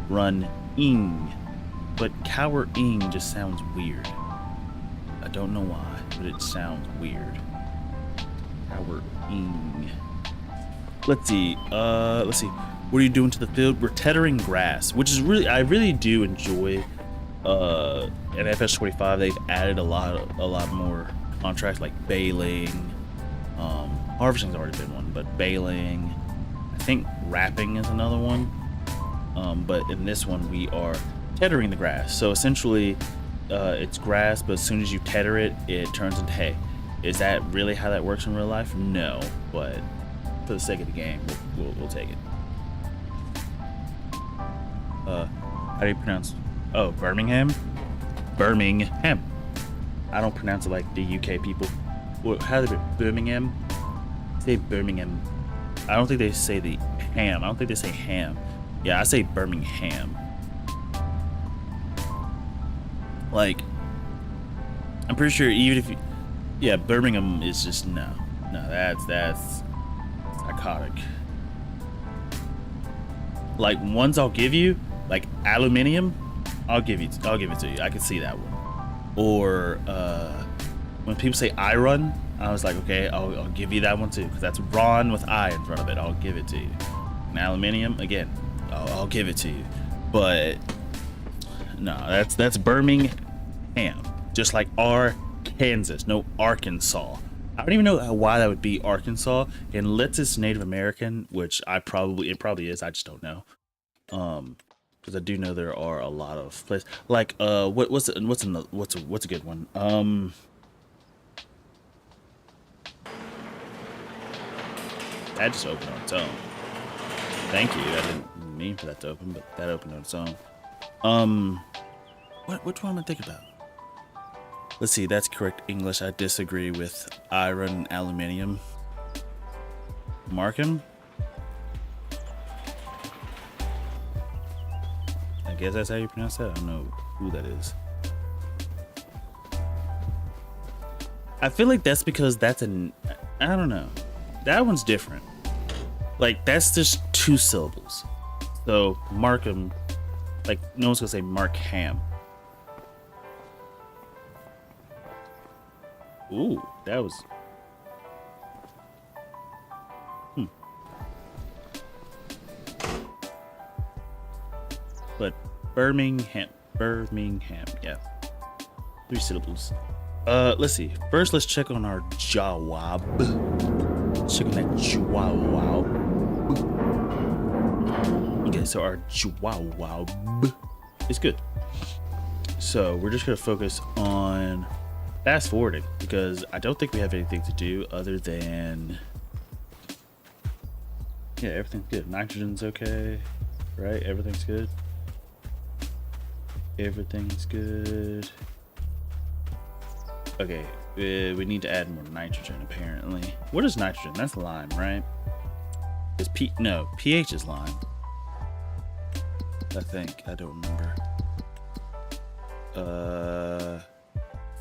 Running. But cowering just sounds weird. I don't know why, but it sounds weird. Cowering. Let's see. What are you doing to the field? We're tethering grass, which is really, I really do enjoy. In FS25, they've added a lot more contracts like baling. Harvesting's already been one, but baling. I think wrapping is another one. But in this one, we are tethering the grass. So essentially, it's grass, but as soon as you tether it, it turns into hay. Is that really how that works in real life? No, but for the sake of the game, we'll take it. How do you pronounce? Oh, Birmingham. I don't pronounce it like the UK people. How do they? Birmingham. Say Birmingham. I don't think they say the ham. I don't think they say ham. Yeah, I say Birmingham. Like, I'm pretty sure even if you, yeah, Birmingham is just no, that's psychotic. Like ones I'll give you, like aluminium, I'll give it to you. I can see that one. Or when people say iron, I was like, okay, I'll give you that one too, because that's Ron with I in front of it. I'll give it to you. And aluminium, again, I'll give it to you. But no, that's Birmingham, just like Kansas, no Arkansas. I don't even know why that would be Arkansas, unless it's Native American, which it probably is. I just don't know. Because I do know there are a lot of places like what's a good one? That just opened on its own. Thank you. I didn't mean for that to open, but that opened on its own. Which one am I thinking about? Let's see, that's correct English. I disagree with iron and aluminium. Markham? I guess that's how you pronounce that. I don't know who that is. I feel like that's because that's an... I don't know. That one's different. Like, that's just 2 syllables. So, Markham, like, no one's gonna say Markham. Ooh, that was... But Birmingham, yeah. 3 syllables. Let's see. First, let's check on our jawab. Let's check on that jawab. Okay, so our jawab is good. So we're just gonna focus on fast forwarding because I don't think we have anything to do other than, yeah, everything's good. Nitrogen's okay, right? Everything's good. Everything's good. Okay, we need to add more nitrogen apparently. What is nitrogen? That's lime, right? Is pH is lime. I think. I don't remember.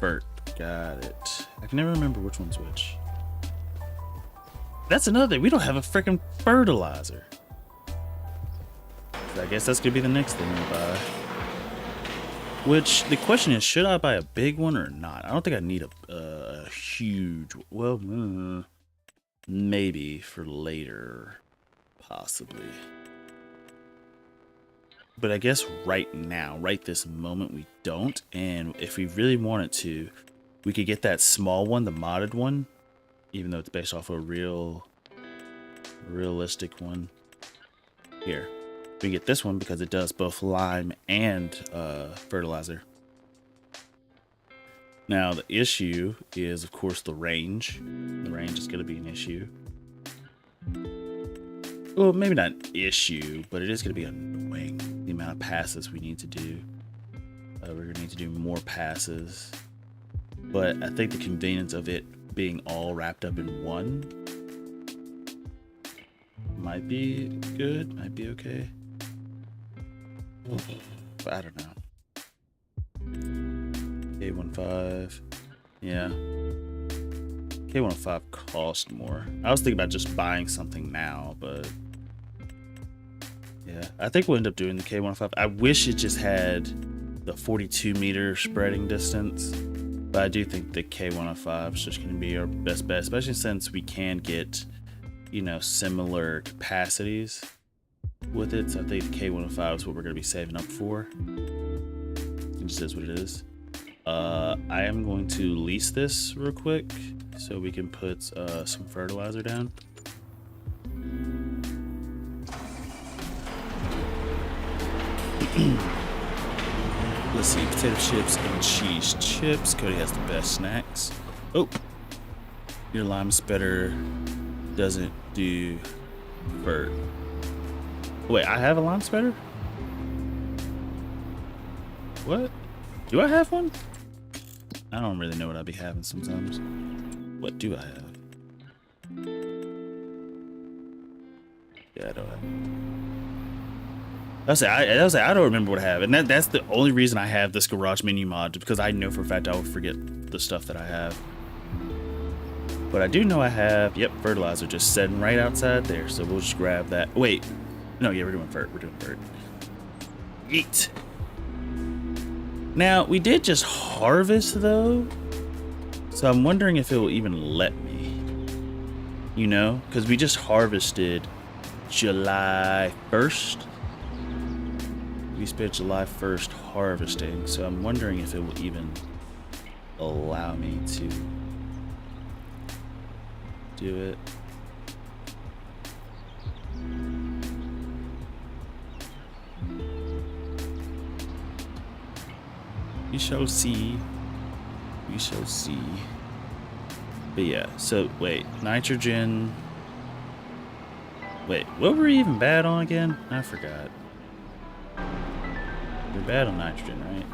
Fert. Got it. I can never remember which one's which. That's another thing. We don't have a freaking fertilizer. So I guess that's gonna be the next thing we buy. Which, the question is, should I buy a big one or not? I don't think I need a huge... Well, maybe for later. Possibly. But I guess right now, right this moment, we don't. And if we really wanted to, we could get that small one, the modded one. Even though it's based off a realistic one. Here. We get this one because it does both lime and fertilizer. Now the issue is, of course, the range. The range is going to be an issue. Well, maybe not an issue, but it is going to be annoying. The amount of passes we need to do. We're going to need to do more passes. But I think the convenience of it being all wrapped up in one might be good, might be okay. But I don't know. K15. Yeah. K15 cost more. I was thinking about just buying something now, but yeah, I think we'll end up doing the K15. I wish it just had the 42-meter spreading distance, but I do think the K105 is just going to be our best bet, especially since we can get, you know, similar capacities with it. So I think the K105 is what we're going to be saving up for. It just is what it is. I am going to lease this real quick so we can put some fertilizer down. Let's see, potato chips and cheese chips. Cody has the best snacks. Oh, your lime spreader doesn't do fert. Wait, I have a lime spreader? What? Do I have one? I don't really know what I'll be having sometimes. What do I have? Yeah, I don't have. I don't remember what I have, and that's the only reason I have this garage menu mod, because I know for a fact I will forget the stuff that I have. But I do know I have, yep, fertilizer just sitting right outside there, so we'll just grab that. Wait, no, yeah, we're doing fert. Yeet. Now, we did just harvest, though, so I'm wondering if it will even let me, you know, because we just harvested July 1st. We spent July 1st harvesting, so I'm wondering if it will even allow me to do it. We shall see. We shall see. But yeah, so wait, nitrogen. Wait, what were we even bad on again? I forgot. We're bad on nitrogen, right?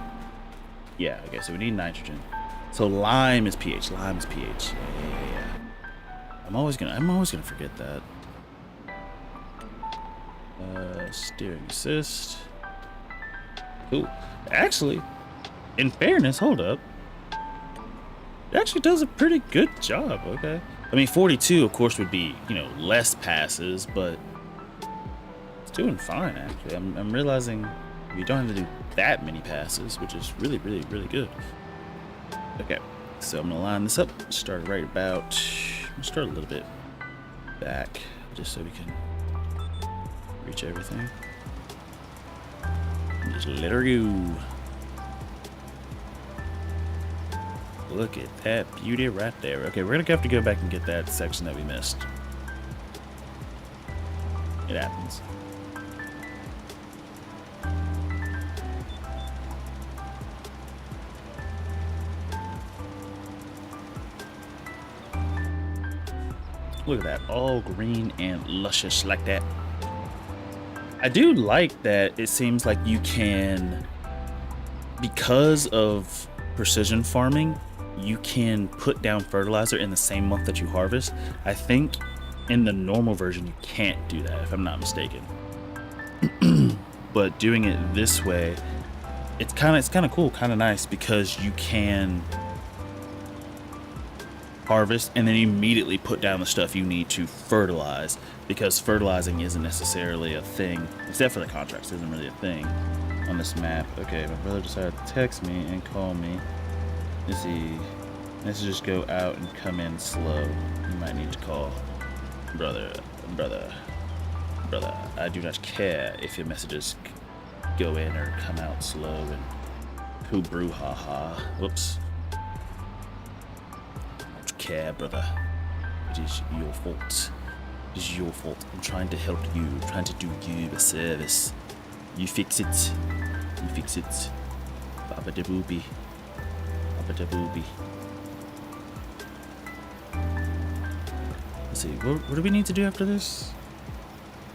Yeah, okay, so we need nitrogen. So lime is pH. Lime is pH. Yeah. I'm always gonna forget that. Steering assist. Cool. Actually, in fairness, hold up. It actually does a pretty good job. Okay. I mean, 42, of course, would be, you know, less passes, but it's doing fine, actually. I'm realizing you don't have to do that many passes, which is really, really, really good. Okay, so I'm gonna line this up. Start right about, I'm gonna start a little bit back, just so we can reach everything. And just let her go. Look at that beauty right there. Okay, we're gonna have to go back and get that section that we missed. It happens. Look at that, all green and luscious like that. I do like that it seems like you can, because of precision farming, you can put down fertilizer in the same month that you harvest. I think in the normal version you can't do that, if I'm not mistaken. But doing it this way, it's kind of cool, kind of nice, because you can harvest and then immediately put down the stuff you need to fertilize, because fertilizing isn't necessarily a thing, except for the contracts, isn't really a thing on this map. Okay, my brother decided to text me and call me. Let's see. Messages go out and come in slow. You might need to call. Brother. I do not care if your messages go in or come out slow and poo brew haha. Whoops. Don't care, brother. It is your fault. It is your fault. I'm trying to help you. I'm trying to do you a service. You fix it. You fix it. Baba da boopy. Baba da boopy. Let's see. What do we need to do after this?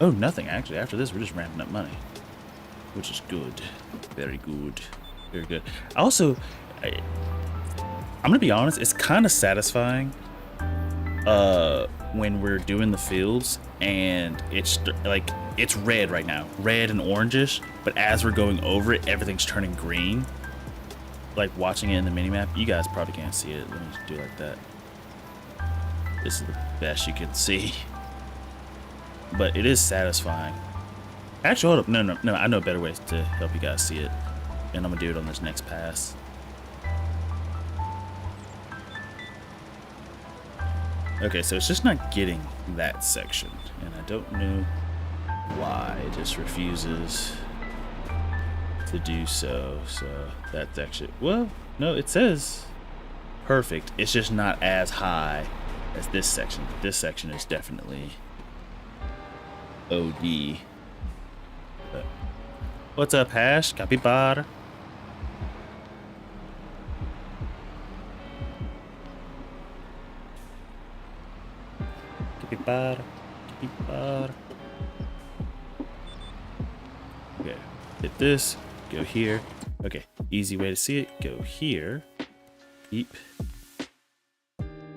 Oh, nothing actually. After this, we're just ramping up money, which is good. Very good. Very good. Also, I'm gonna be honest. It's kind of satisfying when we're doing the fields and it's like it's red right now, red and orangish. But as we're going over it, everything's turning green. Like watching it in the minimap, you guys probably can't see it. Let me just do it like that. This is the best you can see. But it is satisfying. Actually, hold up. No. I know better ways to help you guys see it. And I'm gonna do it on this next pass. Okay, so it's just not getting that section. And I don't know why. It just refuses to do so. So that's actually, well, no, it says perfect. It's just not as high as this section. This section is definitely OD. But what's up, Hash? Capybara? Capybara. Capybara. Okay, hit this, go here. Okay, easy way to see it, go here. Beep.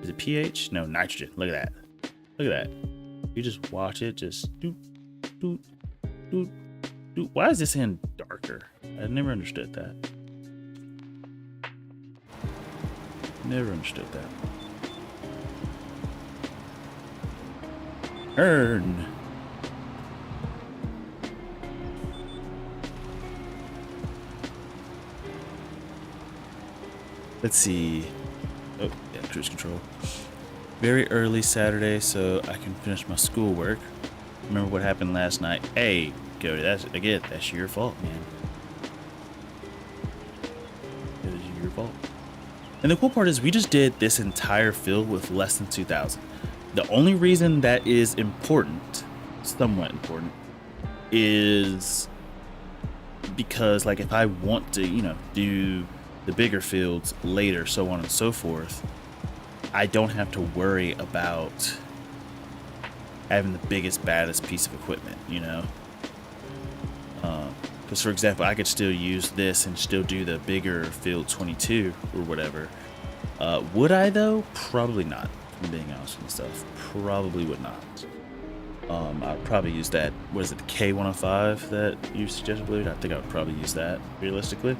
Is it pH? No, nitrogen. Look at that. Look at that. You just watch it, just doot, doot, doot, doot. Why is this end darker? I never understood that. Never understood that. Earn. Let's see. Oh, yeah, cruise control. Very early Saturday, so I can finish my schoolwork. Remember what happened last night? Hey, Cody, that's your fault, man. It is your fault. And the cool part is we just did this entire field with less than 2,000. The only reason that is important, somewhat important, is because like if I want to, you know, do the bigger fields later, so on and so forth, I don't have to worry about having the biggest, baddest piece of equipment, you know? Because for example, I could still use this and still do the bigger field 22 or whatever, Would I though? Probably not. If I'm being honest with myself, probably would not. I'd probably use that. What is it, the K105 that you suggested, Blue? I think I would probably use that realistically.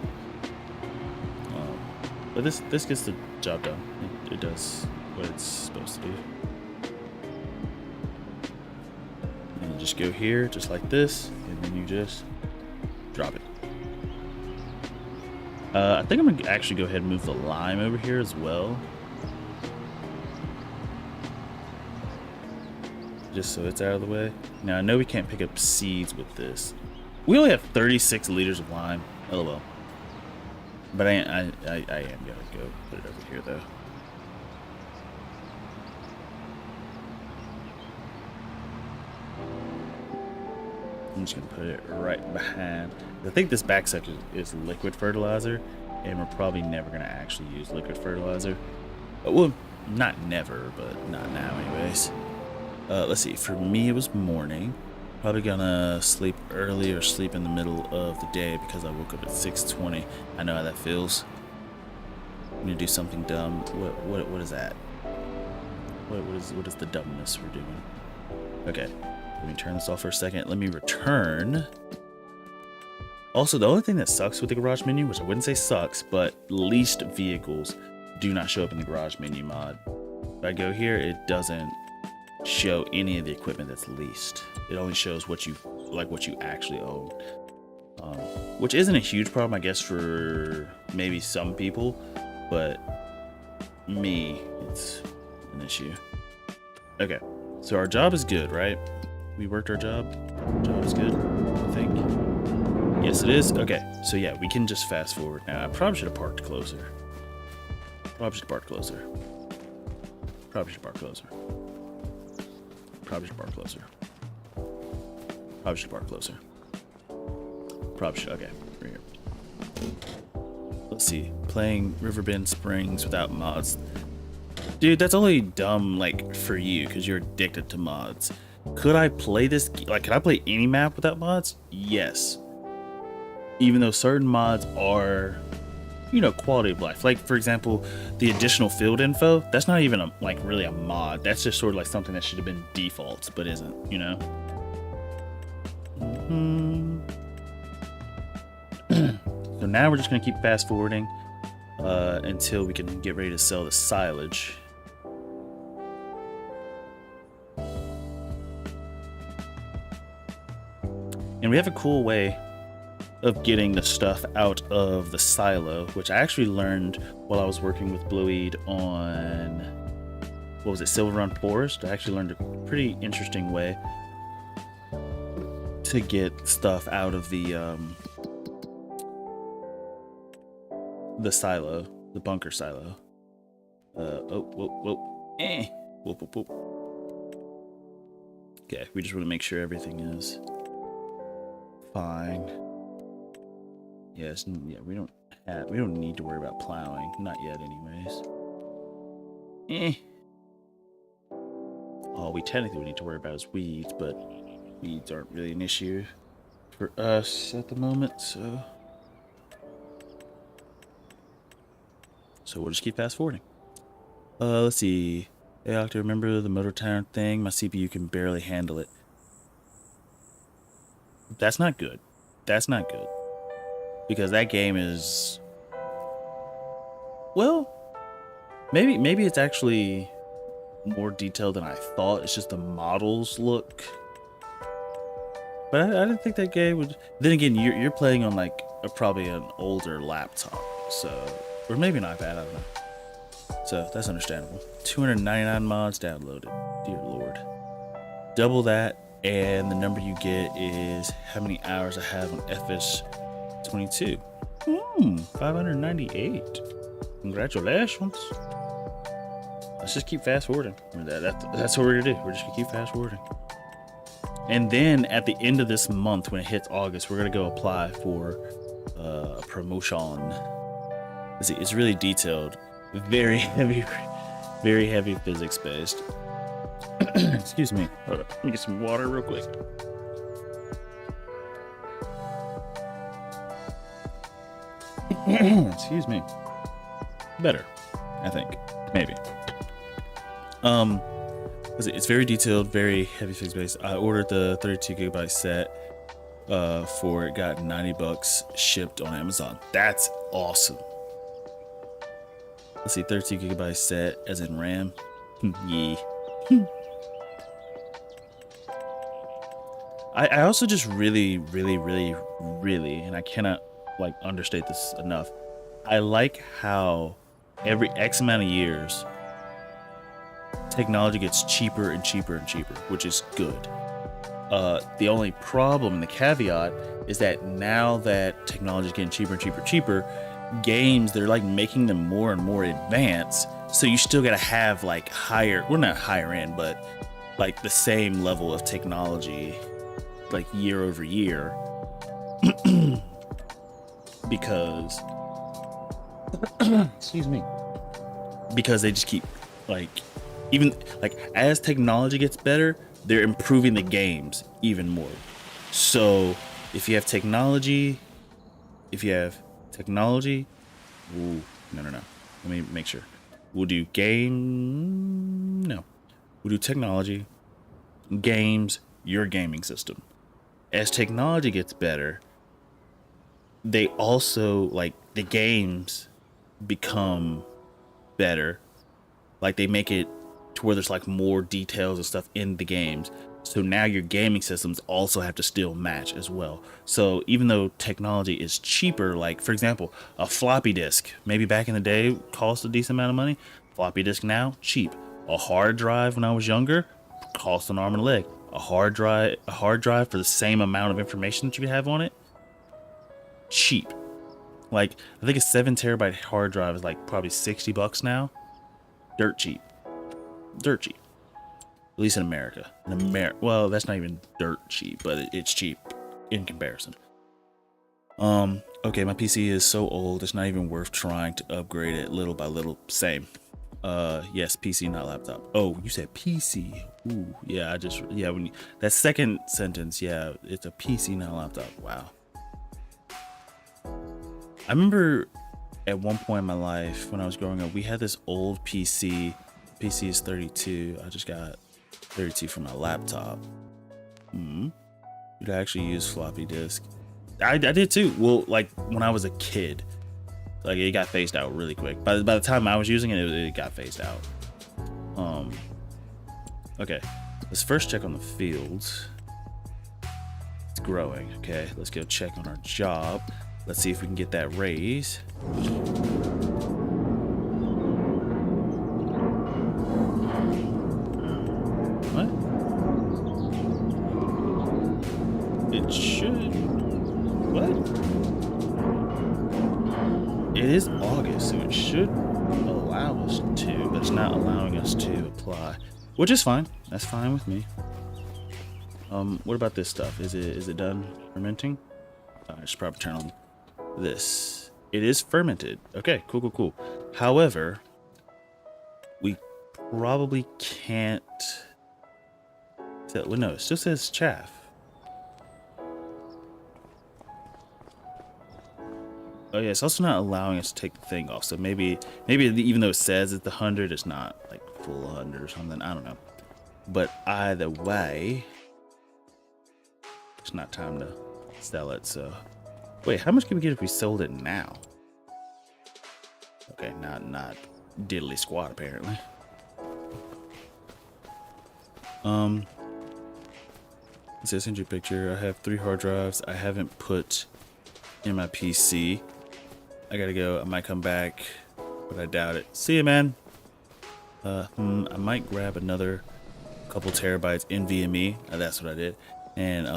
But this gets the job done. It does what it's supposed to do. And you just go here, just like this, and then you just drop it. I think I'm gonna actually go ahead and move the lime over here as well. Just so it's out of the way. Now I know we can't pick up seeds with this. We only have 36 liters of lime. Oh well. But I am gonna go put it over here though. I'm just gonna put it right behind. I think this back section is liquid fertilizer, and we're probably never gonna actually use liquid fertilizer. Well, not never, but not now anyways. Let's see, for me it was morning. Probably gonna sleep early or sleep in the middle of the day because I woke up at 6:20. I know how that feels. I'm gonna do something dumb. What is that? What is the dumbness we're doing? Okay, let me turn this off for a second. Let me return. Also, the only thing that sucks with the garage menu, which I wouldn't say sucks, but leased vehicles do not show up in the garage menu mod. If I go here, it doesn't show any of the equipment that's leased. It only shows what you actually own, which isn't a huge problem, I guess, for maybe some people, but me, it's an issue. Okay, so our job is good, right? We worked our job. Job is good, I think. Yes, it is. Okay, so yeah, we can just fast forward now. I probably should have parked closer. Probably should have parked closer. Probably should park closer. Probably should park closer. Probably should park closer. Probably should. Okay, right here. Let's see. Playing Riverbend Springs without mods. Dude, that's only dumb, like, for you, because you're addicted to mods. Could I play this? Like, could I play any map without mods? Yes. Even though certain mods are, you know, quality of life. Like, for example, the additional field info, that's not even really a mod. That's just sort of like something that should have been default, but isn't, you know? So now we're just going to keep fast forwarding until we can get ready to sell the silage. And we have a cool way of getting the stuff out of the silo, which I actually learned while I was working with Blueweed on, what was it, Silver Run Forest. I actually learned a pretty interesting way to get stuff out of the silo, the bunker silo. Okay, we just want to make sure everything is fine. Yes, yeah, we don't need to worry about plowing, not yet anyways. All we technically would need to worry about is weeds, but weeds aren't really an issue for us at the moment, so we'll just keep fast forwarding. Let's see. Hey, Octo, remember the motor town thing? My CPU can barely handle it. That's not good. That's not good. Because that game is, well, maybe it's actually more detailed than I thought. It's just the models look. But I didn't think that game would. Then again, you're playing on like probably an older laptop, so, or maybe not bad. I don't know. So that's understandable. 299 mods downloaded. Dear Lord. Double that, and the number you get is how many hours I have on FS22. 598. Congratulations. Let's just keep fast forwarding. That's what we're gonna do. We're just gonna keep fast forwarding. And then at the end of this month, when it hits August, we're gonna go apply for a promotion. Let's see, it's really detailed, very heavy physics based. Excuse me. Hold up. Let me get some water real quick. Excuse me. Better, I think, maybe. It's very detailed, very heavy physics based. I ordered the 32 gigabyte set for it, got $90 shipped on Amazon. That's awesome. Let's see, 32 gigabyte set as in RAM. Yeah. I also just really, and I cannot like understate this enough. I like how every X amount of years technology gets cheaper and cheaper and cheaper, which is good. The only problem and the caveat is that now that technology is getting cheaper and cheaper, games, they're like making them more and more advanced. So you still gotta have like higher, well, not higher end, but like the same level of technology, like year over year, because excuse me, because they just keep like, even like as technology gets better, they're improving the games even more. So if you have technology, ooh, no. Let me make sure. We'll do we'll do technology, games, your gaming system. As technology gets better, they also, like, the games become better. Like, they make it to where there's like more details and stuff in the games. So now your gaming systems also have to still match as well. So even though technology is cheaper, like for example, a floppy disk, maybe back in the day cost a decent amount of money. Floppy disk now, cheap. A hard drive when I was younger, cost an arm and a leg. A hard drive for the same amount of information that you could have on it, cheap. Like, I think a 7 terabyte hard drive is like probably $60 now. Dirt cheap. At least in America. Well, that's not even dirt cheap, but it's cheap in comparison. Okay, my PC is so old it's not even worth trying to upgrade it little by little. Same. Yes, PC, not laptop. Oh, you said PC. Ooh, yeah, when that second sentence, yeah, it's a PC, not laptop. Wow. I remember at one point in my life when I was growing up, we had this old PC. PC is 32. I just got 32 for my laptop. You'd actually use floppy disk. I did too. Well, like when I was a kid, like it got phased out really quick. By the time I was using it, it got phased out. Okay, let's first check on the fields. It's growing. Okay, let's go check on our job. Let's see if we can get that raise. What? It should. What? It is August, so it should allow us to, but it's not allowing us to apply, which is fine. That's fine with me. What about this stuff? Is it done fermenting? I should probably turn on this. It is fermented. Okay, cool. However, we probably can't. Well, no, it still says chaff. Oh yeah, it's also not allowing us to take the thing off. So maybe even though it says it's the 100, it's not like full 100 or something. I don't know. But either way, it's not time to sell it. So wait, how much can we get if we sold it now? Okay, not diddly squat apparently. Let's see, I sent you a picture. I have 3 hard drives. I haven't put in my PC. I gotta go. I might come back, but I doubt it. See you, man. I might grab another couple terabytes in NVMe. That's what I did, and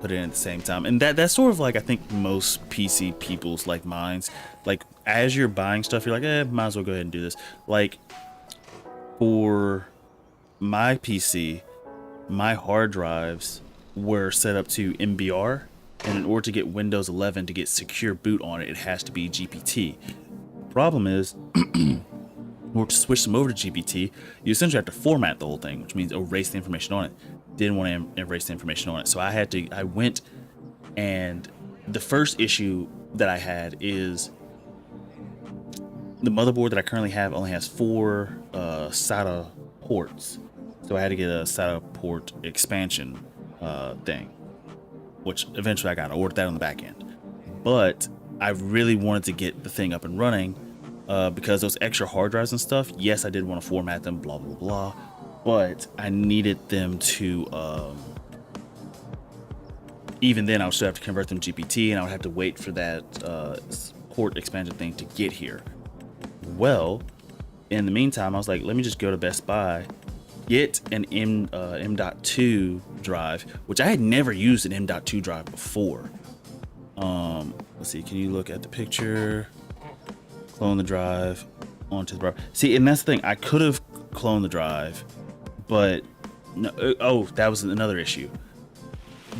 put it in at the same time. And that's sort of like, I think most PC people's like minds. Like as you're buying stuff, you're like, might as well go ahead and do this. Like for my PC, my hard drives were set up to MBR. And in order to get Windows 11 to get secure boot on it, it has to be GPT. The problem is, or to switch them over to GPT, you essentially have to format the whole thing, which means erase the information on it. Didn't want to erase the information on it, so I went, and the first issue that I had is the motherboard that I currently have only has 4 SATA ports, so I had to get a SATA port expansion thing, which eventually I got. I ordered that on the back end, but I really wanted to get the thing up and running because those extra hard drives and stuff. Yes, I did want to format them, blah blah blah, but I needed them to. Even then, I would still have to convert them to GPT, and I would have to wait for that port expansion thing to get here. Well, in the meantime, I was like, let me just go to Best Buy, get an M.2 drive, which I had never used an M.2 drive before. Let's see, can you look at the picture? Clone the drive onto the drive. See, and that's the thing, I could have cloned the drive, but no. Oh, that was another issue.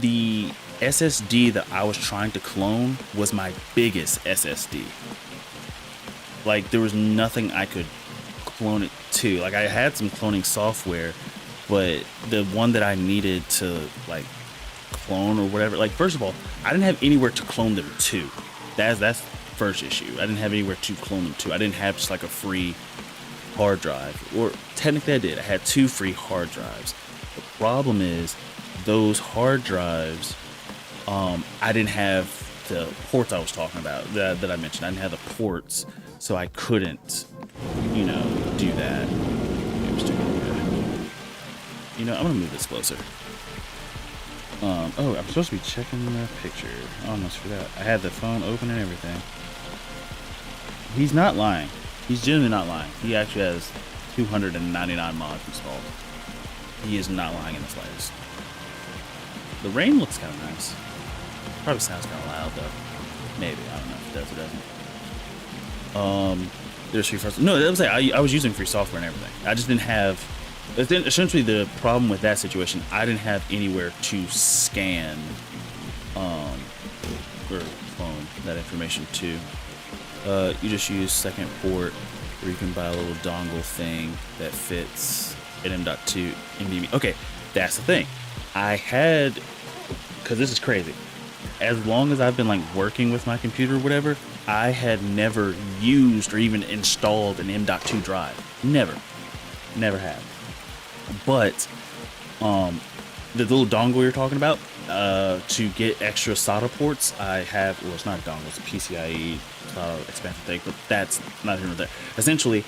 The SSD that I was trying to clone was my biggest SSD. Like, there was nothing I could clone it to. Like, I had some cloning software, but the one that I needed to like clone or whatever, like, first of all, I didn't have anywhere to clone them to. That's first issue. I didn't have anywhere to clone them to. I didn't have just like a free hard drive, or technically I did. I had 2 free hard drives. The problem is those hard drives, I didn't have the ports I was talking about that I mentioned. I didn't have the ports, so I couldn't, do that. I'm gonna move this closer. Oh, I'm supposed to be checking the picture. I almost forgot. I had the phone open and everything. He's not lying. He's genuinely not lying. He actually has 299 mods installed. He is not lying in the slightest. The rain looks kind of nice. Probably sounds kind of loud though. Maybe, I don't know if it does or doesn't. There's free software. No, that was like I was using free software and everything. I just didn't have. Essentially, the problem with that situation, I didn't have anywhere to scan or clone that information to. You just use second port, or you can buy a little dongle thing that fits an M.2 NVMe. Okay, that's the thing. I had, because this is crazy. As long as I've been like working with my computer or whatever, I had never used or even installed an M.2 drive. Never have. But the little dongle you're talking about, to get extra SATA ports, I have. Well, it's not a dongle; it's a PCIe expansion thing, but that's not here nor there. Essentially,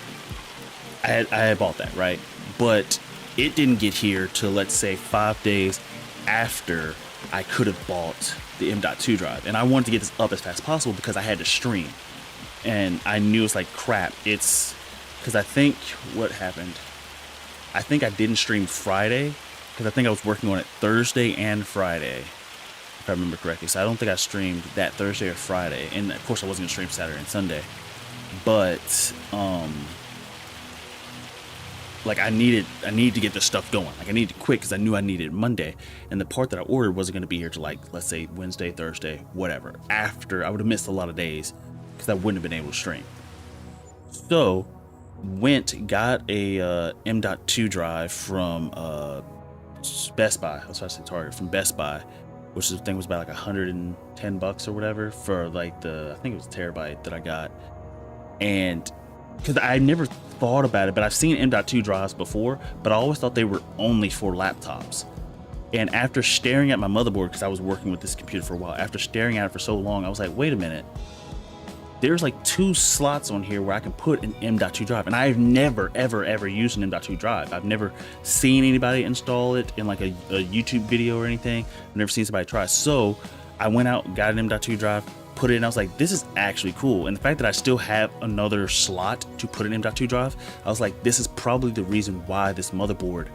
I had bought that, right? But it didn't get here till, let's say, 5 days after I could have bought the M.2 drive, and I wanted to get this up as fast as possible because I had to stream, and I knew it's like crap. It's because I think what happened. I think I didn't stream Friday because I think I was working on it Thursday and Friday, if I remember correctly. So I don't think I streamed that Thursday or Friday, and of course I wasn't gonna stream Saturday and Sunday. But like I needed to get this stuff going. Like I needed it quick because I knew I needed it Monday, and the part that I ordered wasn't gonna be here till like, let's say, Wednesday, Thursday, whatever. After I would have missed a lot of days because I wouldn't have been able to stream. So got a M.2 drive from Best Buy. I was about to say Target, from Best Buy, which the thing was about like $110 or whatever for like I think it was a terabyte that I got. And because I never thought about it, but I've seen M.2 drives before, but I always thought they were only for laptops. And after staring at my motherboard, because I was working with this computer for a while, after staring at it for so long, I was like, wait a minute. There's like 2 slots on here where I can put an M.2 drive, and I've never ever used an M.2 drive. I've never seen anybody install it in like a YouTube video or anything. I've never seen somebody try. So I went out, got an M.2 drive, put it in. I was like, this is actually cool. And the fact that I still have another slot to put an M.2 drive, I was like, this is probably the reason why this motherboard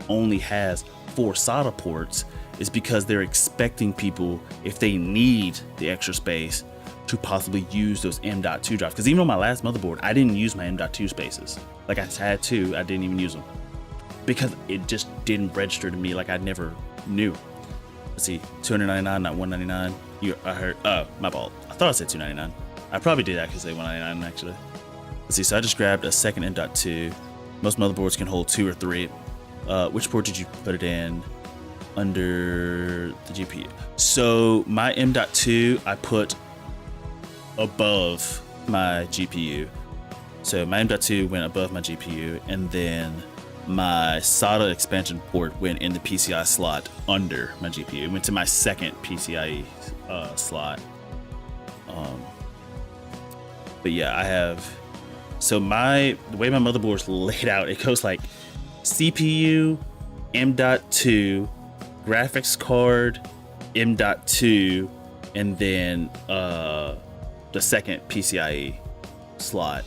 only has 4 SATA ports, is because they're expecting people, if they need the extra space, to possibly use those M.2 drives. Because even on my last motherboard, I didn't use my M.2 spaces. Like I had 2, I didn't even use them because it just didn't register to me. Like I never knew. Let's see, $299, not $199. I heard. My fault. I thought I said $299. I probably did actually say $199 actually. Let's see. So I just grabbed a second M.2. Most motherboards can hold 2 or 3. Which port did you put it in? Under the GPU. So my M.2 I put above my GPU, So my M.2 went above my GPU, and then my SATA expansion port went in the PCI slot under my GPU. It went to my second PCIe slot. But yeah, I have. So the way my motherboard's laid out, it goes like CPU, M.2, graphics card, M.2, and then the second PCIe slot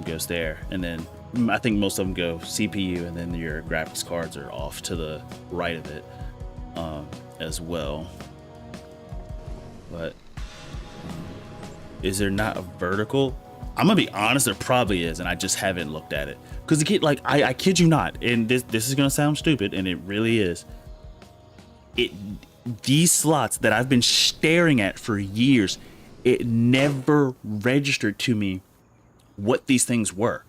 goes there, and then I think most of them go CPU, and then your graphics cards are off to the right of it as well. But is there not a vertical? I'm gonna be honest, there probably is, and I just haven't looked at it. Because I kid you not, and this is gonna sound stupid, and it really is. These slots that I've been staring at for years, it never registered to me what these things were.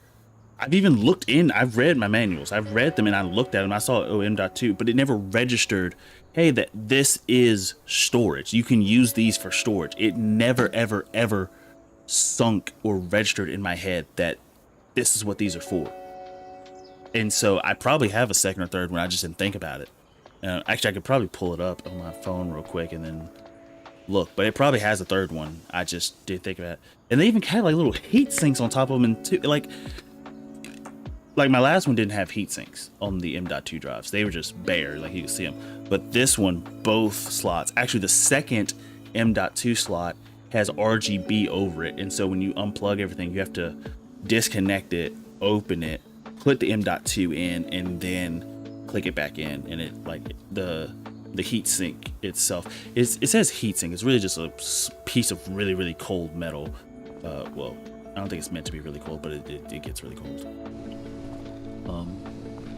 I've even looked in, I've read my manuals, I've read them, and I looked at them, I saw M.2, but it never registered, hey, that this is storage. You can use these for storage. It never, ever, ever sunk or registered in my head that this is what these are for. And so I probably have a second or third one, I just didn't think about it. Actually, I could probably pull it up on my phone real quick and then look, but it probably has a third one. I just didn't think about it. And they even had like little heat sinks on top of them, and too, like my last one didn't have heat sinks on the M.2 drives. They were just bare, like you can see them. But this one, both slots, actually the second M.2 slot has RGB over it. And so when you unplug everything, you have to disconnect it, open it, put the M.2 in, and then click it back in. And it, like, the heat sink itself, it says heat sink. It's really just a piece of really, really cold metal. Well, I don't think it's meant to be really cold, but it gets really cold.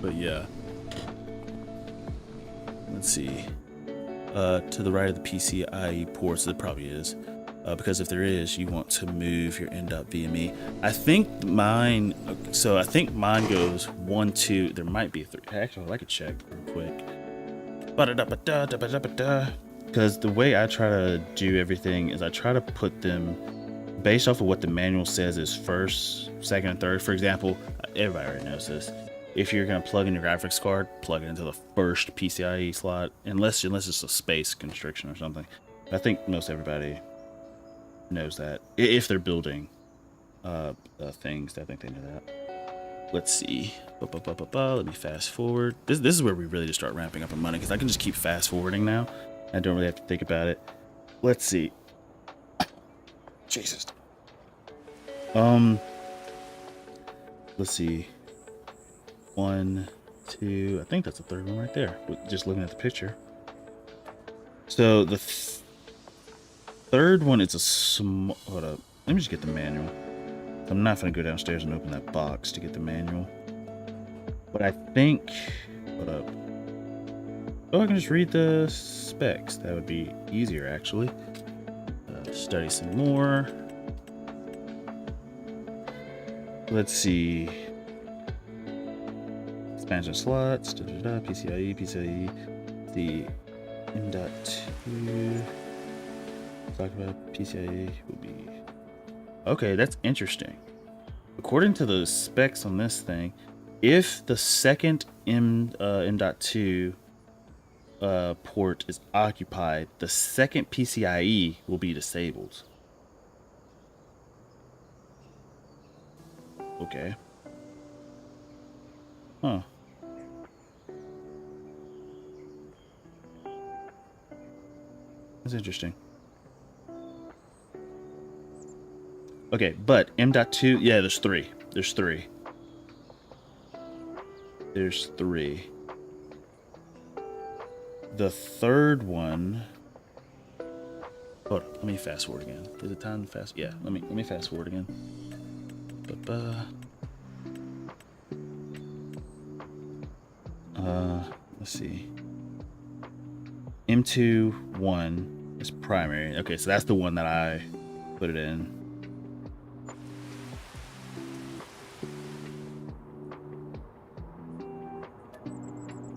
But yeah, let's see, to the right of the PCIe ports, there probably is, because if there is, you want to move your n.vme. I think mine goes 1, 2, there might be 3. Actually, I could check real quick, because the way I try to do everything is I try to put them based off of what the manual says is first, second, and third. For example, everybody already knows this. If you're going to plug in your graphics card, plug it into the first PCIe slot, unless it's a space constriction or something. I think most everybody knows that. If they're building things, I think they know that. Let's see. Let me fast forward. This is where we really just start ramping up our money, because I can just keep fast forwarding now. I don't really have to think about it. Let's see. Jesus. Let's see. 1, 2. I think that's the third one right there. Just looking at the picture. So the third one is a small. Hold up. Let me just get the manual. I'm not gonna go downstairs and open that box to get the manual. But I think. Hold up. Oh, I can just read the specs. That would be easier, actually. Study some more. Let's see. Expansion slots, PCIe, the M.2. Talk about PCIe will be. Okay, that's interesting. According to the specs on this thing, if the second M.2 port is occupied, the second PCIe will be disabled. Okay. Huh. That's interesting. Okay, but M.2, yeah, there's 3. There's 3. There's 3. The third one. Hold on, let me fast forward again. Is it time to fast? Yeah, let me fast forward again. Let's see. M.2 1 is primary. Okay, so that's the one that I put it in.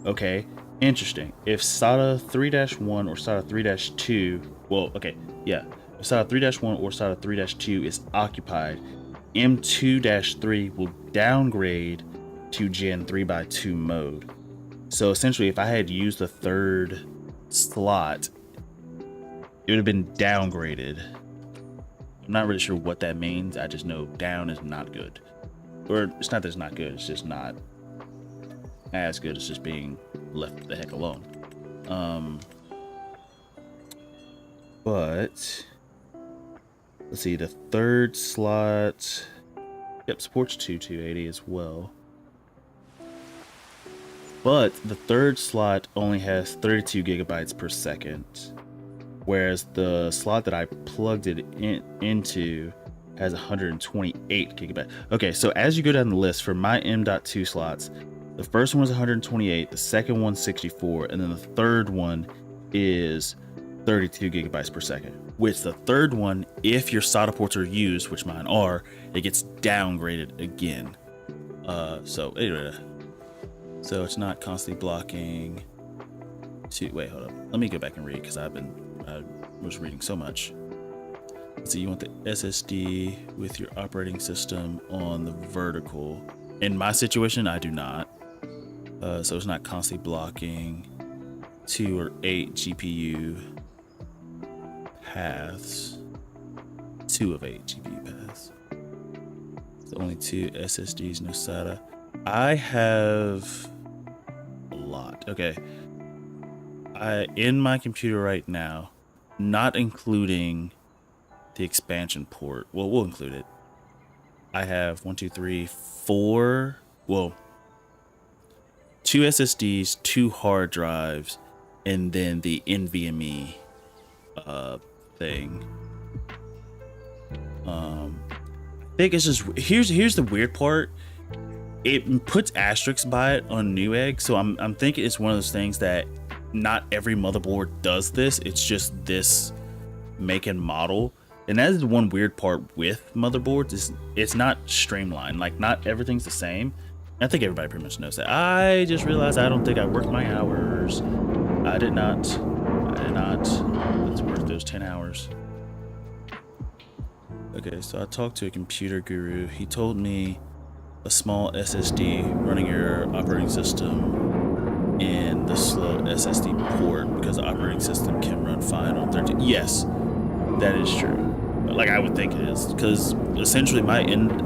Okay, interesting. If SATA 3-1 or SATA 3-2, well, okay, yeah. If SATA 3-1 or SATA 3-2 is occupied, M2-3 will downgrade to Gen 3x2 mode. So essentially, if I had used the third slot, it would have been downgraded. I'm not really sure what that means. I just know down is not good. Or it's not that it's not good, it's just not as good as just being left the heck alone. But let's see, the third slot, yep, supports 280 as well. But the third slot only has 32 gigabytes per second, whereas the slot that I plugged it into has 128 gigabytes. Okay, so as you go down the list for my M.2 slots, the first one was 128, the second one 64, and then the third one is 32 gigabytes per second. Which the third one, if your SATA ports are used, which mine are, it gets downgraded again. So anyway, so it's not constantly blocking. Wait, hold up. Let me go back and read because I was reading so much. So you want the SSD with your operating system on the vertical. In my situation, I do not. So it's not constantly blocking 2 or 8 GPU paths. 2 of 8 GPU paths. So only 2 SSDs, no SATA. I have a lot. Okay. In my computer right now, not including the expansion port. Well, we'll include it. I have 4. Well, 2 SSDs, 2 hard drives, and then the NVMe thing. I think it's just here's the weird part. It puts asterisks by it on Newegg, so I'm thinking it's one of those things that not every motherboard does this. It's just this make and model. And that is the one weird part with motherboards, is it's not streamlined. Like, not everything's the same. I think everybody pretty much knows that. I just realized I don't think I worked my hours. I did not. Let's work those 10 hours. Okay, so I talked to a computer guru. He told me a small SSD running your operating system in the slow SSD port, because the operating system can run fine on 13. Yes, that is true. Like, I would think it is, because essentially my M.2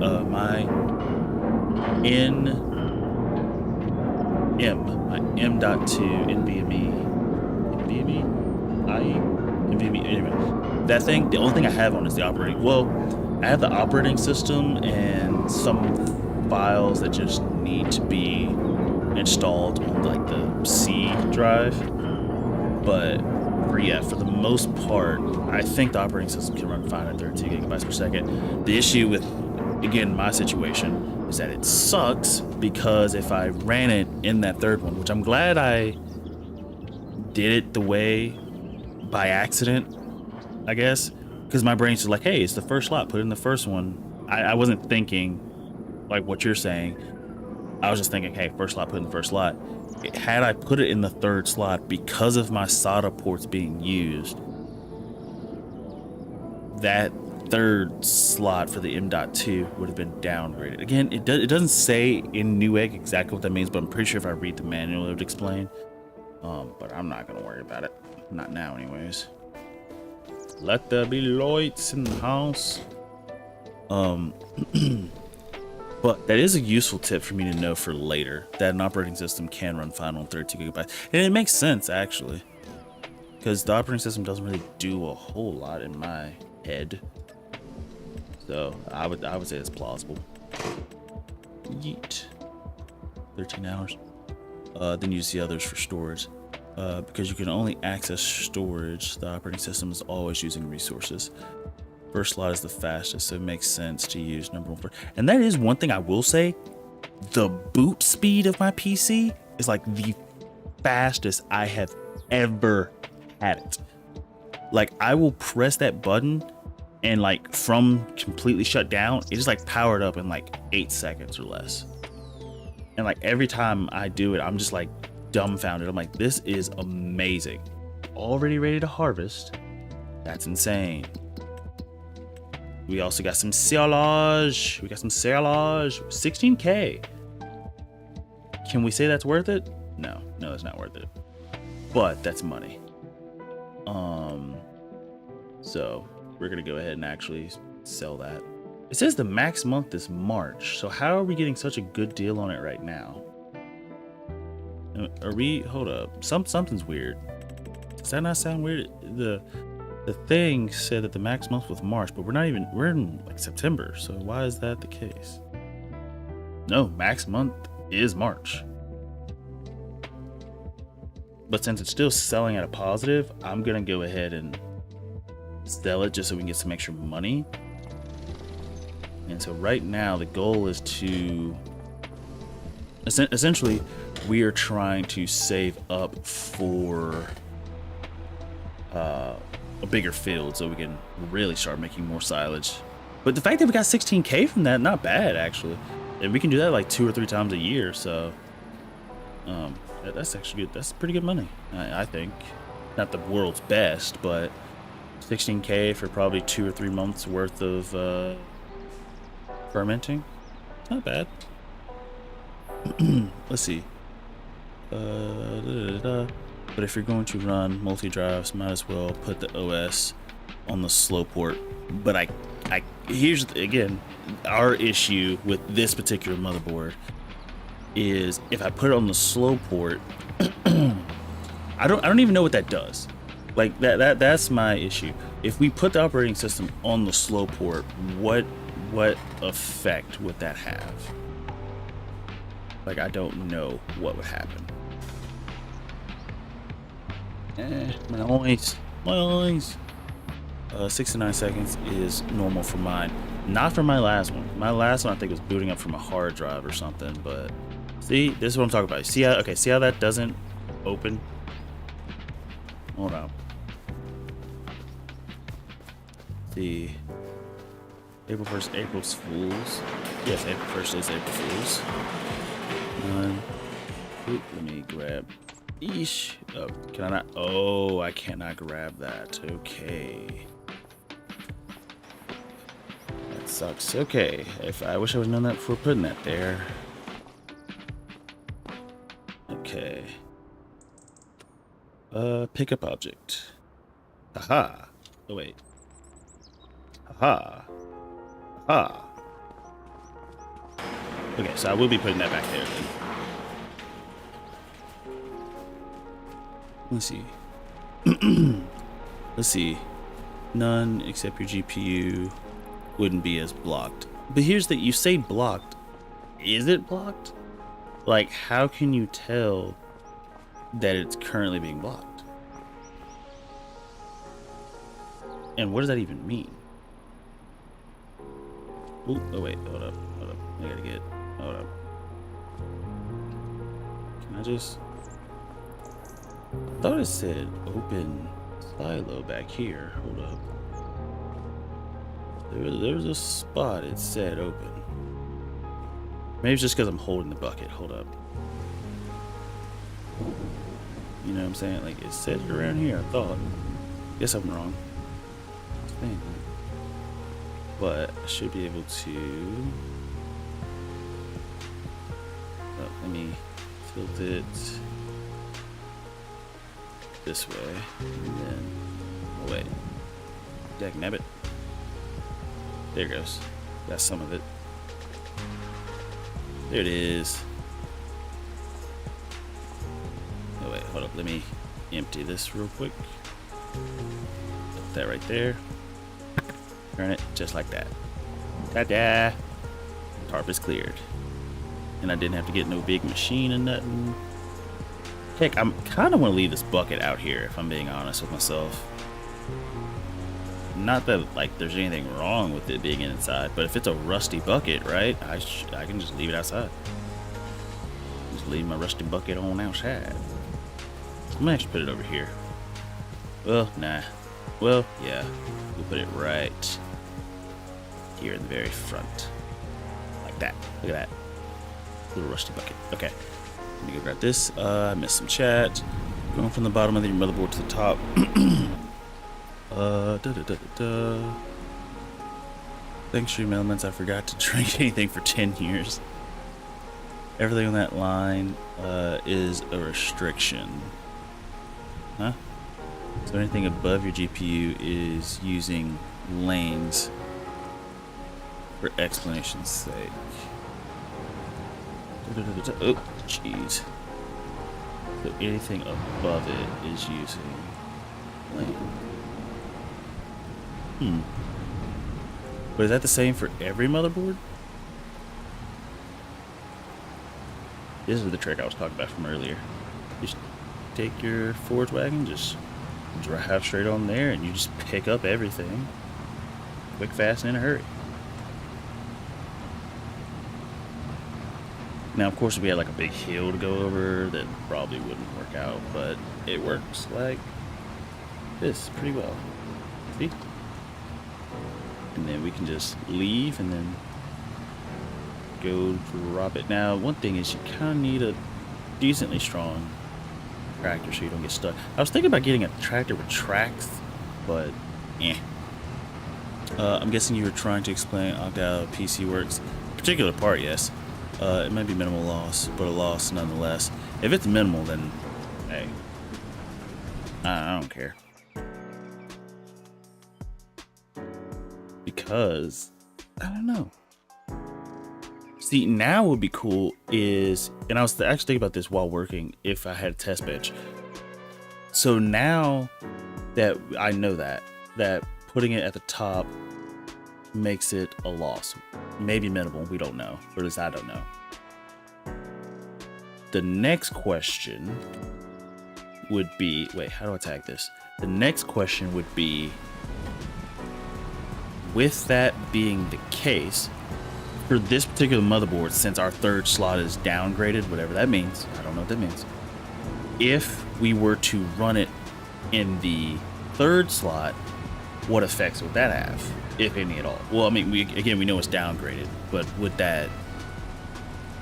NVMe, anyway, that thing, the only thing I have on is the operating. Well, I have the operating system and some files that just need to be installed on like the C drive, but for the most part, I think the operating system can run fine at 32 gigabytes per second. The issue with, again, my situation is that it sucks, because if I ran it in that third one, which I'm glad I did it the way by accident, I guess, because my brain's just like, hey, it's the first slot, put it in the first one. I wasn't thinking like what you're saying. I was just thinking, hey, first slot, put in the first slot. Had I put it in the third slot, because of my SATA ports being used, that third slot for the M.2 would have been downgraded. Again, it doesn't say in Newegg exactly what that means, but I'm pretty sure if I read the manual, it would explain. But I'm not gonna worry about it. Not now, anyways. Let there be lights in the house. But that is a useful tip for me to know for later, that an operating system can run fine on 32 gigabytes. And it makes sense, actually, because the operating system doesn't really do a whole lot in my head. So I would say it's plausible. Yeet. 13 hours. Then use the others for storage. Because you can only access storage, the operating system is always using resources. First slot is the fastest, so it makes sense to use number 1 first. And that is one thing I will say, the boot speed of my PC is like the fastest I have ever had it. Like, I will press that button and like from completely shut down, it is like powered up in like 8 seconds or less. And like every time I do it, I'm just like dumbfounded. I'm like, this is amazing. Already ready to harvest. That's insane. We also got some silage. 16K. Can we say that's worth it? No, it's not worth it. But that's money. So we're gonna go ahead and actually sell that. It says the max month is March. So how are we getting such a good deal on it right now? Are we? Hold up. Something's weird. Does that not sound weird? The thing said that the max month was March, but we're in like September. So why is that the case? No, max month is March. But since it's still selling at a positive, I'm gonna go ahead and sell it just so we can get some extra money. And so right now the goal is to essentially we are trying to save up for a bigger field so we can really start making more silage. But the fact that we got 16K from that, not bad actually. And we can do that like 2 or 3 times a year, so that's actually good. That's pretty good money, I think. Not the world's best, but 16K for probably 2 or 3 months worth of fermenting, not bad. Let's see. But if you're going to run multi-drives, might as well put the OS on the slow port. But here's again our issue with this particular motherboard is if I put it on the slow port, I don't even know what that does. Like that's my issue. If we put the operating system on the slow port, what effect would that have? Like I don't know what would happen. My eyes. 69 seconds is normal for mine. Not for my last one. My last one I think was booting up from a hard drive or something, but see, this is what I'm talking about. See how that doesn't open? Hold on. See. April 1st, April's Fools. Yes, April 1st is April Fools. Let me grab. Eesh. Oh, can I not? Oh, I cannot grab that. Okay. That sucks. Okay. I wish I would have known that before putting that there. Okay. Pick up object. Haha. Oh, wait. Haha. Haha. Okay, so I will be putting that back there then. Let's see. Let's see. None except your GPU wouldn't be as blocked. But here's the, you say blocked. Is it blocked? Like, how can you tell that it's currently being blocked? And what does that even mean? Ooh, oh wait, hold up. I gotta get, hold up. Can I just... I thought it said open silo back here. Hold up. There was a spot it said open. Maybe it's just because I'm holding the bucket. Hold up. You know what I'm saying? Like it said it around here, I thought. Guess I'm wrong. But I should be able to... Oh, let me tilt it this way, and then, oh wait, dagnabbit. There it goes. Got some of it. There it is. Oh wait, hold up. Let me empty this real quick. Put that right there. Turn it just like that. Ta-da! Tarp is cleared. And I didn't have to get no big machine or nothing. Heck, I'm kind of want to leave this bucket out here, if I'm being honest with myself. Not that, like, there's anything wrong with it being inside, but if it's a rusty bucket, right, I can just leave it outside. Just leave my rusty bucket on outside. I'm gonna actually put it over here. Well, nah. Well, yeah. We'll put it right here in the very front. Like that. Look at that. Little rusty bucket. Okay. Let me go grab this. I missed some chat. Going from the bottom of your motherboard to the top. Thanks, Stream Elements. I forgot to drink anything for 10 years. Everything on that line is a restriction. Huh? So anything above your GPU is using lanes for explanation's sake. Oh, jeez. So anything above it is using lane. But is that the same for every motherboard? This is the trick I was talking about from earlier. Just take your Forge wagon, just drive straight on there, and you just pick up everything. Quick, fast, and in a hurry. Now, of course, if we had like a big hill to go over, that probably wouldn't work out, but it works like this pretty well. See? And then we can just leave and then go drop it. Now, one thing is you kind of need a decently strong tractor so you don't get stuck. I was thinking about getting a tractor with tracks, but I'm guessing you were trying to explain how PC works. Particular part, yes. It might be minimal loss, but a loss nonetheless. If it's minimal, then hey, I don't care. Because I don't know. See, now what would be cool is, and I was actually thinking about this while working, if I had a test bench. So now that I know that putting it at the top makes it a loss. Maybe minimal, we don't know. Or at least I don't know. The next question would be, wait, how do I tag this? The next question would be, with that being the case, for this particular motherboard, since our third slot is downgraded, whatever that means, I don't know what that means. If we were to run it in the third slot, what effects would that have, if any at all? Well, I mean, we know it's downgraded, but would that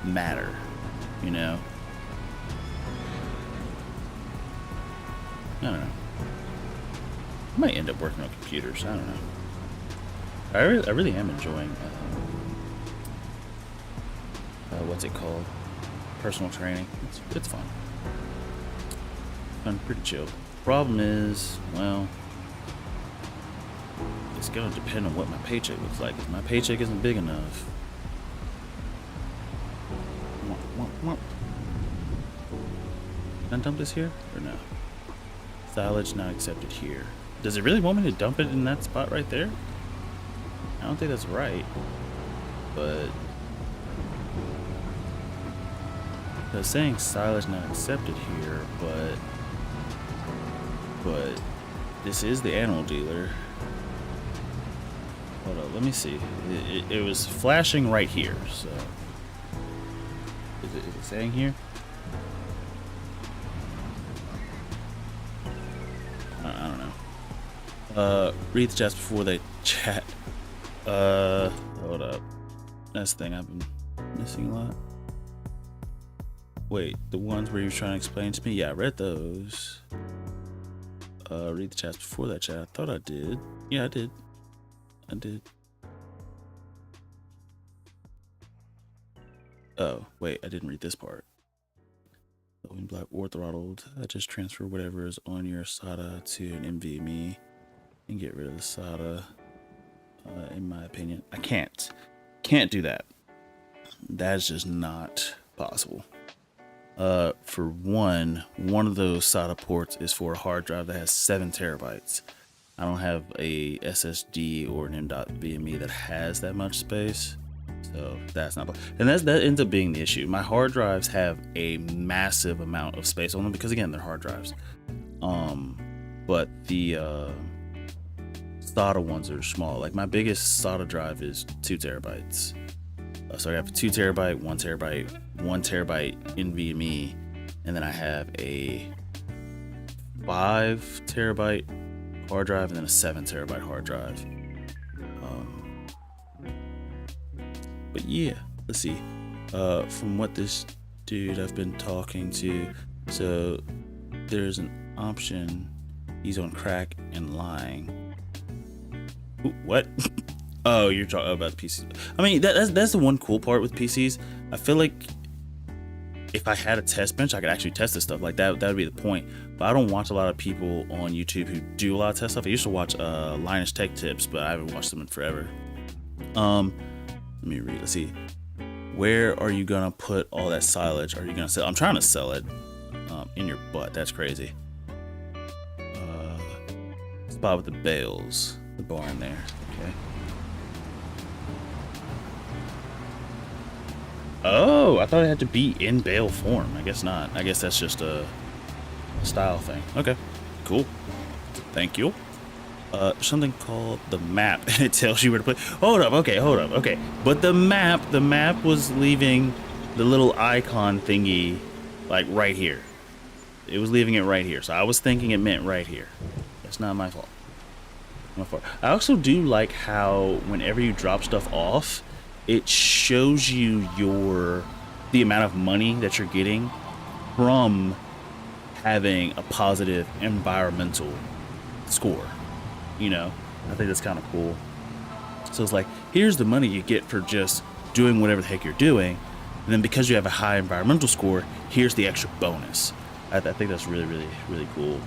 matter, you know? I don't know. I might end up working on computers, I don't know. I really am enjoying what's it called? Personal training. It's fun. Fun, pretty chill. Problem is, well, it's gonna depend on what my paycheck looks like. If my paycheck isn't big enough. Can I dump this here or no? Silage not accepted here. Does it really want me to dump it in that spot right there? I don't think that's right, but I was saying silage not accepted here, but this is the animal dealer. Hold on, let me see. It was flashing right here, so is it saying here? I don't know. Read the chats before they chat. Hold up. That's the thing I've been missing a lot. Wait, the ones where you were trying to explain to me? Yeah, I read those. Read the chats before that chat. I thought I did. Yeah, I did. Oh, wait, I didn't read this part. When black or throttled, I just transfer whatever is on your SATA to an NVMe and get rid of the SATA. In my opinion, I can't do that. That's just not possible. For one of those SATA ports is for a hard drive that has 7 terabytes. I don't have a SSD or an M.VMe that has that much space, so that's not. And that ends up being the issue. My hard drives have a massive amount of space on them because again, they're hard drives. But the SATA ones are small. Like my biggest SATA drive is 2 terabytes. So I have 2 terabyte, 1 terabyte, 1 terabyte NVMe, and then I have a 5 terabyte hard drive and then a 7 terabyte hard drive. But yeah, let's see. From what this dude I've been talking to, so there's an option. He's on crack and lying. Ooh, what? Oh, you're talking about PCs. I mean, that's the one cool part with PCs. I feel like if I had a test bench, I could actually test this stuff. Like that would be the point. But I don't watch a lot of people on YouTube who do a lot of test stuff. I used to watch Linus Tech Tips, but I haven't watched them in forever. Let me read. Let's see. Where are you gonna put all that silage? Are you gonna sell? I'm trying to sell it in your butt. That's crazy. Spot with the bales. The barn there. Okay. Oh, I thought it had to be in bale form. I guess not. I guess that's just a style thing. Okay, cool. Thank you. Something called the map, and it tells you where to put. Hold up. Okay. But the map was leaving the little icon thingy, like right here. It was leaving it right here. So I was thinking it meant right here. That's not my fault. I also do like how whenever you drop stuff off, it shows you the amount of money that you're getting from having a positive environmental score. You know, I think that's kind of cool. So it's like, here's the money you get for just doing whatever the heck you're doing, and then because you have a high environmental score, here's the extra bonus. I think that's really cool.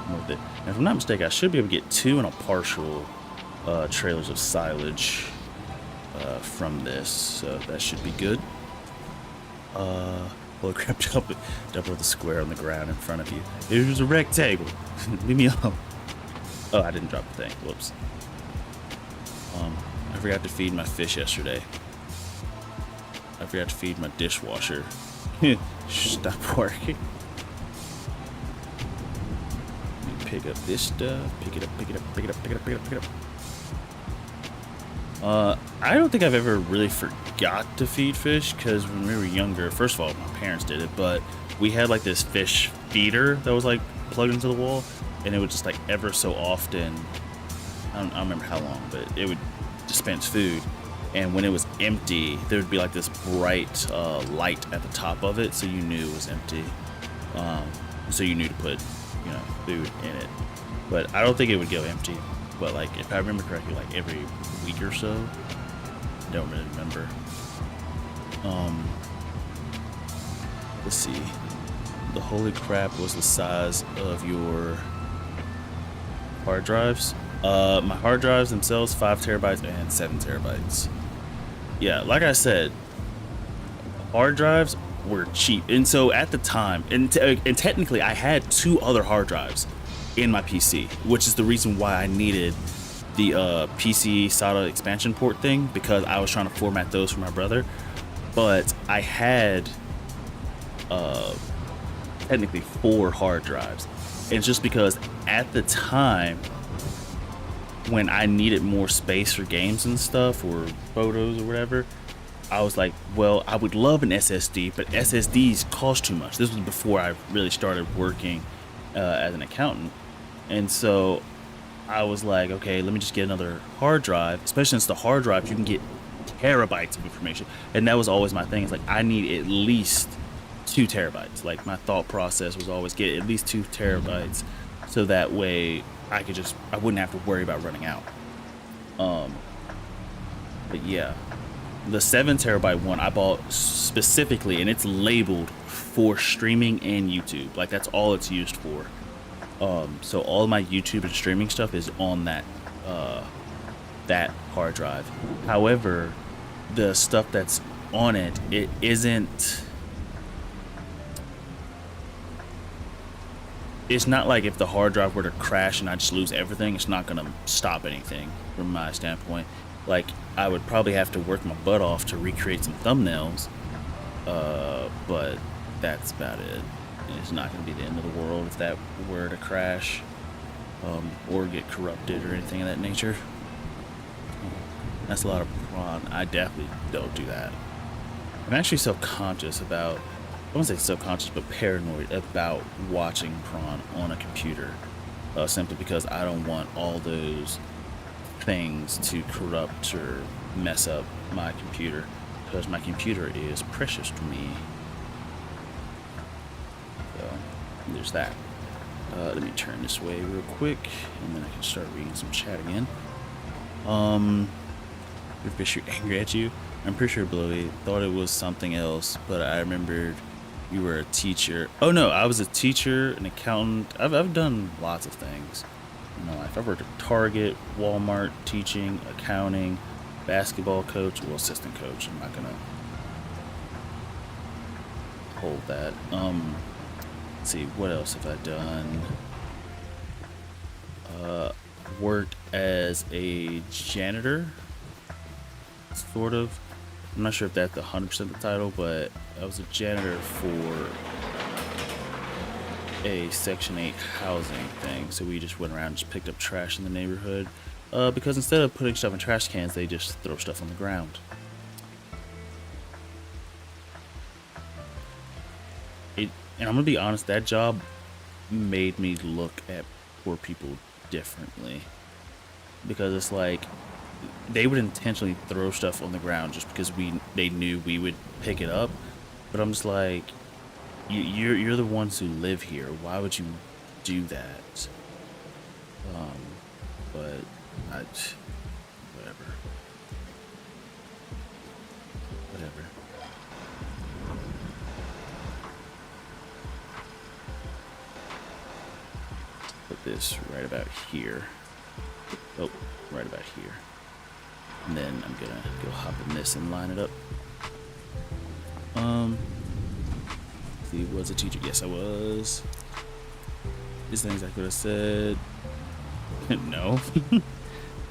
With it. And if I'm not mistaken, I should be able to get 2 and a partial trailers of silage from this, so that should be good. Holy crap, dump with the square on the ground in front of you. It was a rectangle. Leave me alone. Oh, I didn't drop the thing. Whoops. I forgot to feed my fish yesterday. I forgot to feed my dishwasher. Stop working. Pick up this stuff. Pick it up. I don't think I've ever really forgot to feed fish, because when we were younger, first of all, my parents did it, but we had like this fish feeder that was like plugged into the wall, and it would just like ever so often, I don't remember how long, but it would dispense food, and when it was empty, there would be like this bright light at the top of it, so you knew it was empty. So you knew to put, food in it. But I don't think it would go empty. But like, if I remember correctly, like every week or so. I don't really remember. Let's see. The holy crap was the size of your hard drives. My hard drives themselves, 5 terabytes and 7 terabytes. Yeah, like I said, hard drives were cheap, and so at the time, and technically I had 2 other hard drives in my PC, which is the reason why I needed the PC SATA expansion port thing, because I was trying to format those for my brother. But I had technically 4 hard drives. It's just because at the time when I needed more space for games and stuff, or photos or whatever, I was like, well, I would love an SSD, but SSDs cost too much. This was before I really started working as an accountant. And so I was like, okay, let me just get another hard drive, especially since the hard drive, you can get terabytes of information. And that was always my thing. It's like, I need at least 2 terabytes. Like, my thought process was always get at least 2 terabytes, so that way I wouldn't have to worry about running out. But yeah, the 7 terabyte one I bought specifically, and it's labeled for streaming and YouTube. Like, that's all it's used for. So all of my YouTube and streaming stuff is on that hard drive. However, the stuff that's on it, it isn't. It's not like if the hard drive were to crash and I just lose everything, it's not gonna stop anything from my standpoint. Like, I would probably have to work my butt off to recreate some thumbnails, but that's about it. It's not going to be the end of the world if that were to crash, or get corrupted or anything of that nature. That's a lot of prawn. I definitely don't do that. I'm actually self-conscious about, I wouldn't say self-conscious, but paranoid about watching prawn on a computer, simply because I don't want all those things to corrupt or mess up my computer, because my computer is precious to me. So there's that. Let me turn this way real quick, and then I can start reading some chat again. Your fisher angry at you? I'm pretty sure Blowy thought it was something else, but I remembered you were a teacher. Oh no, I was a teacher, an accountant. I've done lots of things in my life. I've worked at Target, Walmart, teaching, accounting, basketball coach, well, assistant coach. I'm not gonna hold that. Let's see, what else have I done? Worked as a janitor, sort of. I'm not sure if that's 100% the title, but I was a janitor for a Section 8 housing thing. So we just went around and just picked up trash in the neighborhood. Because instead of putting stuff in trash cans, they just throw stuff on the ground. And I'm gonna be honest, that job made me look at poor people differently. Because it's like, they would intentionally throw stuff on the ground just because they knew we would pick it up. But I'm just like, you're the ones who live here. Why would you do that? But whatever. Put this right about here. Oh, right about here. And then I'm gonna go hop in this and line it up. See, was a teacher? Yes, I was. These things I could have said. No.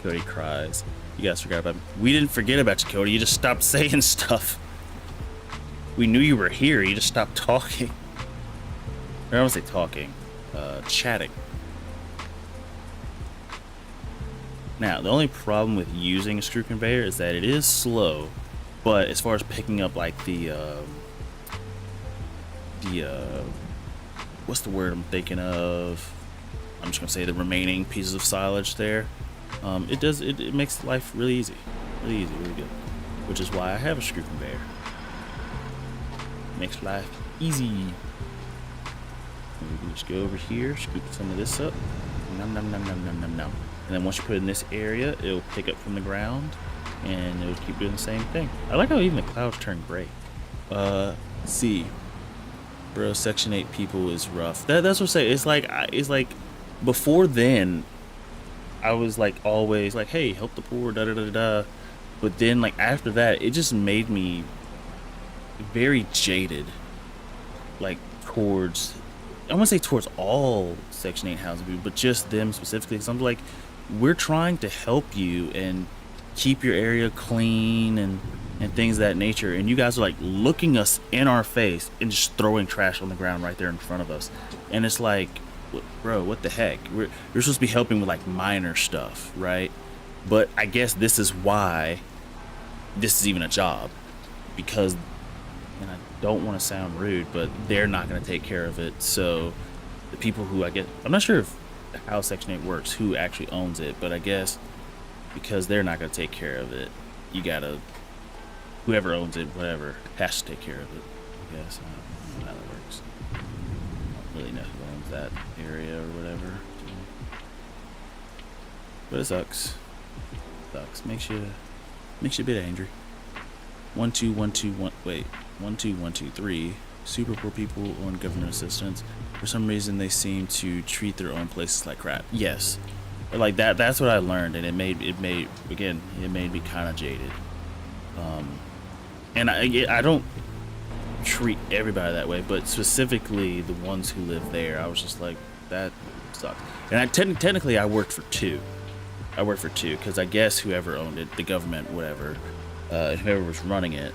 Cody cries. You guys forgot about me. We didn't forget about you, Cody. You just stopped saying stuff. We knew you were here. You just stopped talking. Or I don't say talking. Chatting. Now, the only problem with using a screw conveyor is that it is slow, but as far as picking up like the what's the word I'm thinking of? I'm just gonna say the remaining pieces of silage there. It makes life really easy, really good. Which is why I have a screw conveyor. Makes life easy. And we can just go over here, scoop some of this up. Nom nom nom nom nom nom nom. And then once you put it in this area, it'll pick up from the ground, and it'll keep doing the same thing. I like how even the clouds turn gray. See, bro, Section 8 people is rough. That's what I say. It's like before then, I was like always like, hey, help the poor, da da da da. But then like after that, it just made me very jaded, like towards. I want to say towards all Section 8 housing people, but just them specifically. Because I'm like, we're trying to help you and keep your area clean and things of that nature. And you guys are like looking us in our face and just throwing trash on the ground right there in front of us. And it's like, bro, what the heck? You're supposed to be helping with like minor stuff, right? But I guess this is why this is even a job. Because, and I don't want to sound rude, but they're not going to take care of it. So the people who I'm not sure if how Section 8 works, who actually owns it, but I guess because they're not going to take care of it, you gotta, whoever owns it, whatever, has to take care of it. I guess I don't know how that works. I don't really know who owns that area or whatever. But it sucks. Makes you a bit angry. 1 2 1 2 1 wait 1 2 1 2 3 super poor people on government assistance. For some reason they seem to treat their own places like crap. Yes, like that's what I learned, and it made me kind of jaded. And I don't treat everybody that way, but specifically the ones who live there, I was just like, that sucks. And technically I worked for two because I guess whoever owned it, the government, whatever, whoever was running it,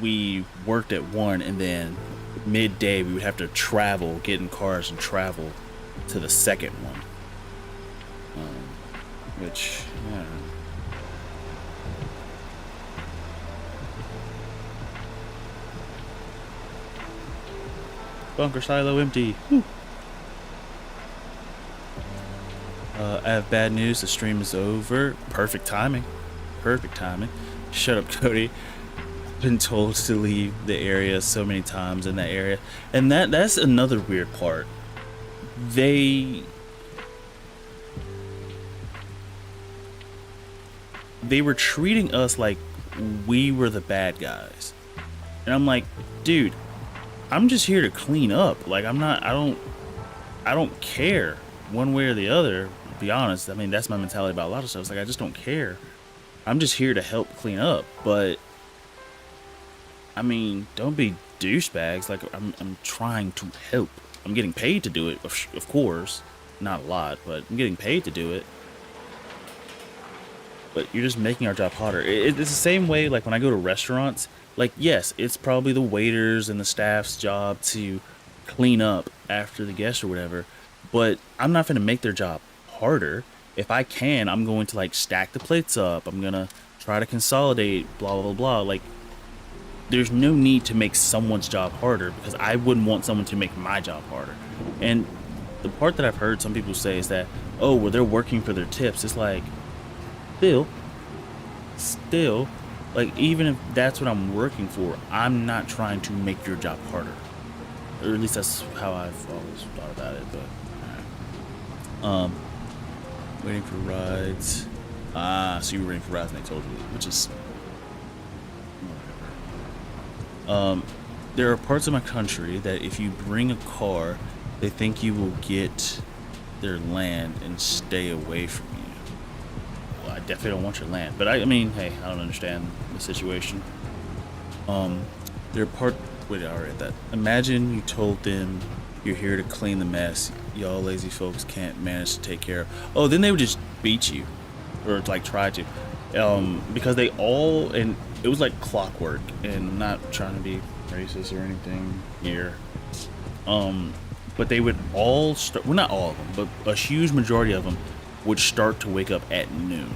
we worked at one, and then midday we would have to get in cars and travel to the second one, which, yeah. Bunker silo empty. Whew. I have bad news. The stream is over. Perfect timing. Shut up, Cody. Been told to leave the area so many times in that area, and that's another weird part. they were treating us like we were the bad guys. And I'm like, dude, I'm just here to clean up. Like, I don't care one way or the other, to be honest. I mean, that's my mentality about a lot of stuff. It's like, I just don't care. I'm just here to help clean up. But, I mean, don't be douchebags. Like, I'm trying to help. I'm getting paid to do it, of course. Not a lot, but I'm getting paid to do it. But you're just making our job harder. It's the same way, like, when I go to restaurants. Like, yes, it's probably the waiters and the staff's job to clean up after the guests or whatever, but I'm not going to make their job harder. If I can, I'm going to, like, stack the plates up. I'm going to try to consolidate, blah, blah, blah. Like, there's no need to make someone's job harder, because I wouldn't want someone to make my job harder. And the part that I've heard some people say is that, oh, well, they're working for their tips. It's like, still, like, even if that's what I'm working for, I'm not trying to make your job harder. Or at least that's how I've always thought about it. But waiting for rides. So you were waiting for rides and they told you, which is whatever. There are parts of my country that if you bring a car, they think you will get their land and stay away from you. Well, I definitely don't want your land, but I mean, hey, I don't understand the situation. There are part. Wait, I read that. Imagine you told them you're here to clean the mess y'all lazy folks can't manage to take care of. Oh, then they would just beat you, or like try to, because they all, and it was like clockwork. And I'm not trying to be racist or anything here, but they would all start. Well, not all of them, but a huge majority of them would start to wake up at noon,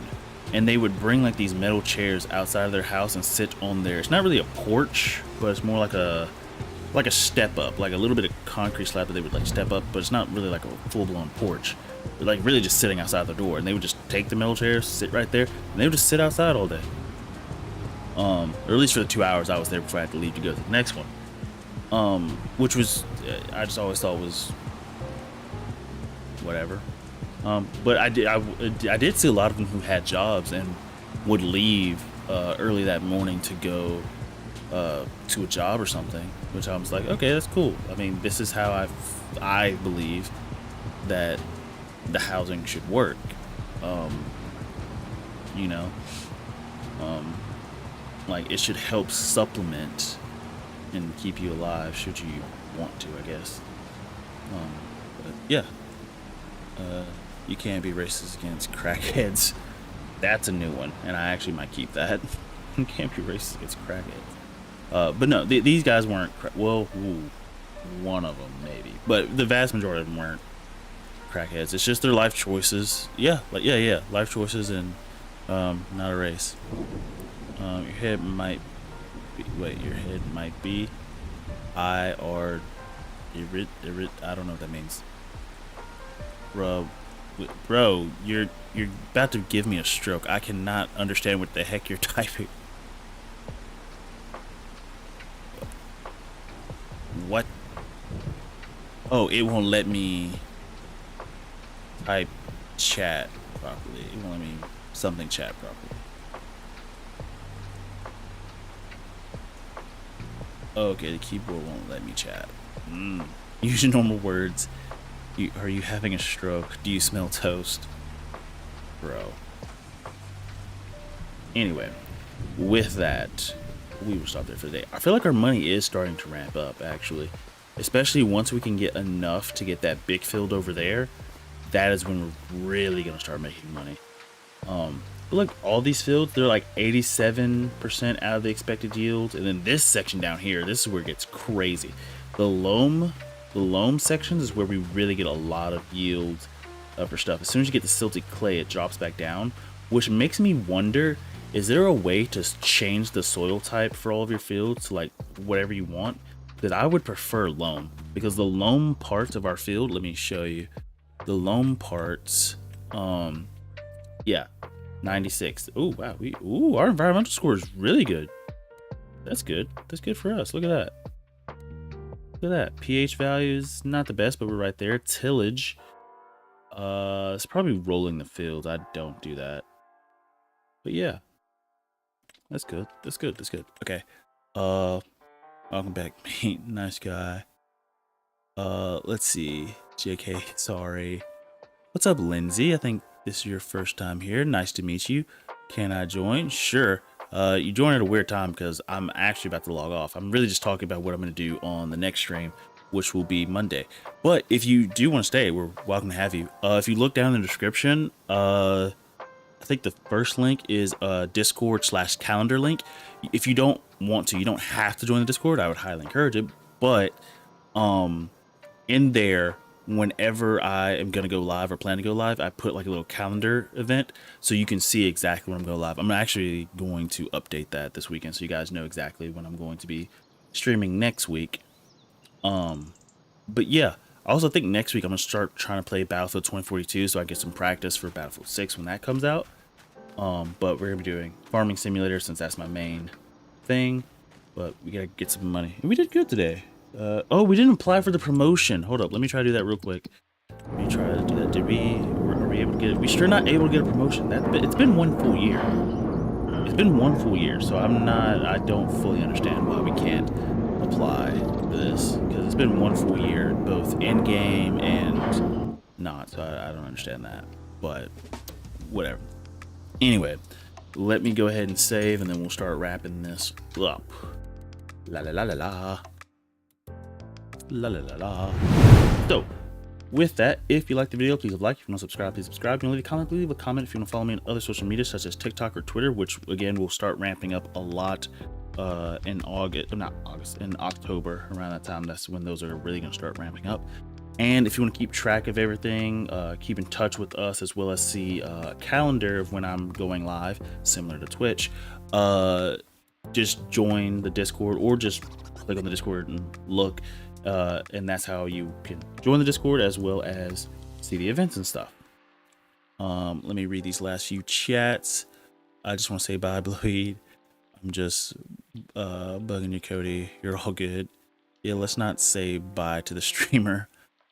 and they would bring like these metal chairs outside of their house and sit on there. It's not really a porch, but it's more like a step up, like a little bit of concrete slab that they would like step up, but it's not really like a full-blown porch. They're like really just sitting outside the door, and they would just take the metal chairs, sit right there, and they would just sit outside all day. Or at least for the 2 hours I was there before I had to leave to go to the next one. Which was, I just always thought was whatever. But I did see a lot of them who had jobs and would leave early that morning to go to a job or something, which I was like, okay, that's cool. I mean, this is how I believe that the housing should work. You know, like it should help supplement and keep you alive should you want to, I guess. But yeah, you can't be racist against crackheads. That's a new one, and I actually might keep that. You can't be racist against crackheads. But no, these guys weren't. Well, one of them maybe, but the vast majority of them weren't crackheads. It's just their life choices. Yeah, like yeah, life choices, and not a race. Your head might be. Wait, your head might be. I don't know what that means. Bro, you're about to give me a stroke. I cannot understand what the heck you're typing. What? Oh, it won't let me type chat properly. It won't let me something chat properly. Okay, the keyboard won't let me chat. Use your normal words. Are you having a stroke? Do you smell toast? Bro. Anyway, with that, we will stop there for the day. I feel like our money is starting to ramp up, actually. Especially once we can get enough to get that big field over there. That is when we're really going to start making money. But look, all these fields, they're like 87% out of the expected yield. And then this section down here, this is where it gets crazy. The loam sections is where we really get a lot of yield for stuff. As soon as you get the silty clay, it drops back down, which makes me wonder, is there a way to change the soil type for all of your fields to like whatever you want? Because I would prefer loam, because the loam parts of our field, let me show you. The loam parts, yeah, 96. Oh wow, our environmental score is really good. That's good. That's good for us. Look at that. Look at that. pH values not the best, but we're right there. Tillage, it's probably rolling the field. I don't do that. But yeah, that's good. That's good. That's good. Okay. Welcome back, mate. Nice guy. Let's see. JK, sorry. What's up, Lindsay? I think this is your first time here. Nice to meet you. Can I join? Sure. You joined at a weird time because I'm actually about to log off. I'm really just talking about what I'm going to do on the next stream, which will be Monday. But if you do want to stay, we're welcome to have you. If you look down in the description, I think the first link is a Discord/calendar link. If you don't want to, you don't have to join the Discord. I would highly encourage it. But in there, whenever I am going to go live or plan to go live, I put like a little calendar event so you can see exactly when I'm going live. I'm actually going to update that this weekend so you guys know exactly when I'm going to be streaming next week. But yeah, I also think next week I'm going to start trying to play Battlefield 2042 so I get some practice for Battlefield 6 when that comes out. But we're going to be doing Farming Simulator since that's my main thing. But we got to get some money. And we did good today. Oh, we didn't apply for the promotion. Hold up, let me try to do that real quick. Let me try to do that. Are we able to get it? We're still not able to get a promotion. It's been 1 full year. It's been 1 full year, so I don't fully understand why we can't apply for this. Because it's been 1 full year, both in-game and not, so I don't understand that. But, whatever. Anyway, let me go ahead and save, and then we'll start wrapping this up. La la la la la. La la la la. So, with that, if you like the video, please like. If you want to subscribe, please subscribe. If you want to leave a comment. If you want to follow me on other social media such as TikTok or Twitter, which again will start ramping up a lot in October. Around that time, that's when those are really going to start ramping up. And if you want to keep track of everything, keep in touch with us, as well as see a calendar of when I'm going live, similar to Twitch, just join the Discord or just click on the Discord and look. And that's how you can join the Discord as well as see the events and stuff. Let me read these last few chats. I just want to say bye, Bleed. I'm just bugging you, Cody. You're all good. Yeah, let's not say bye to the streamer.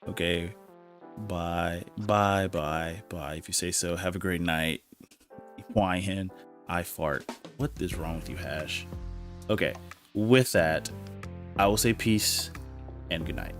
Okay, bye. If you say so. Have a great night. Why I fart. What is wrong with you, Hash? Okay, with that, I will say peace and good night.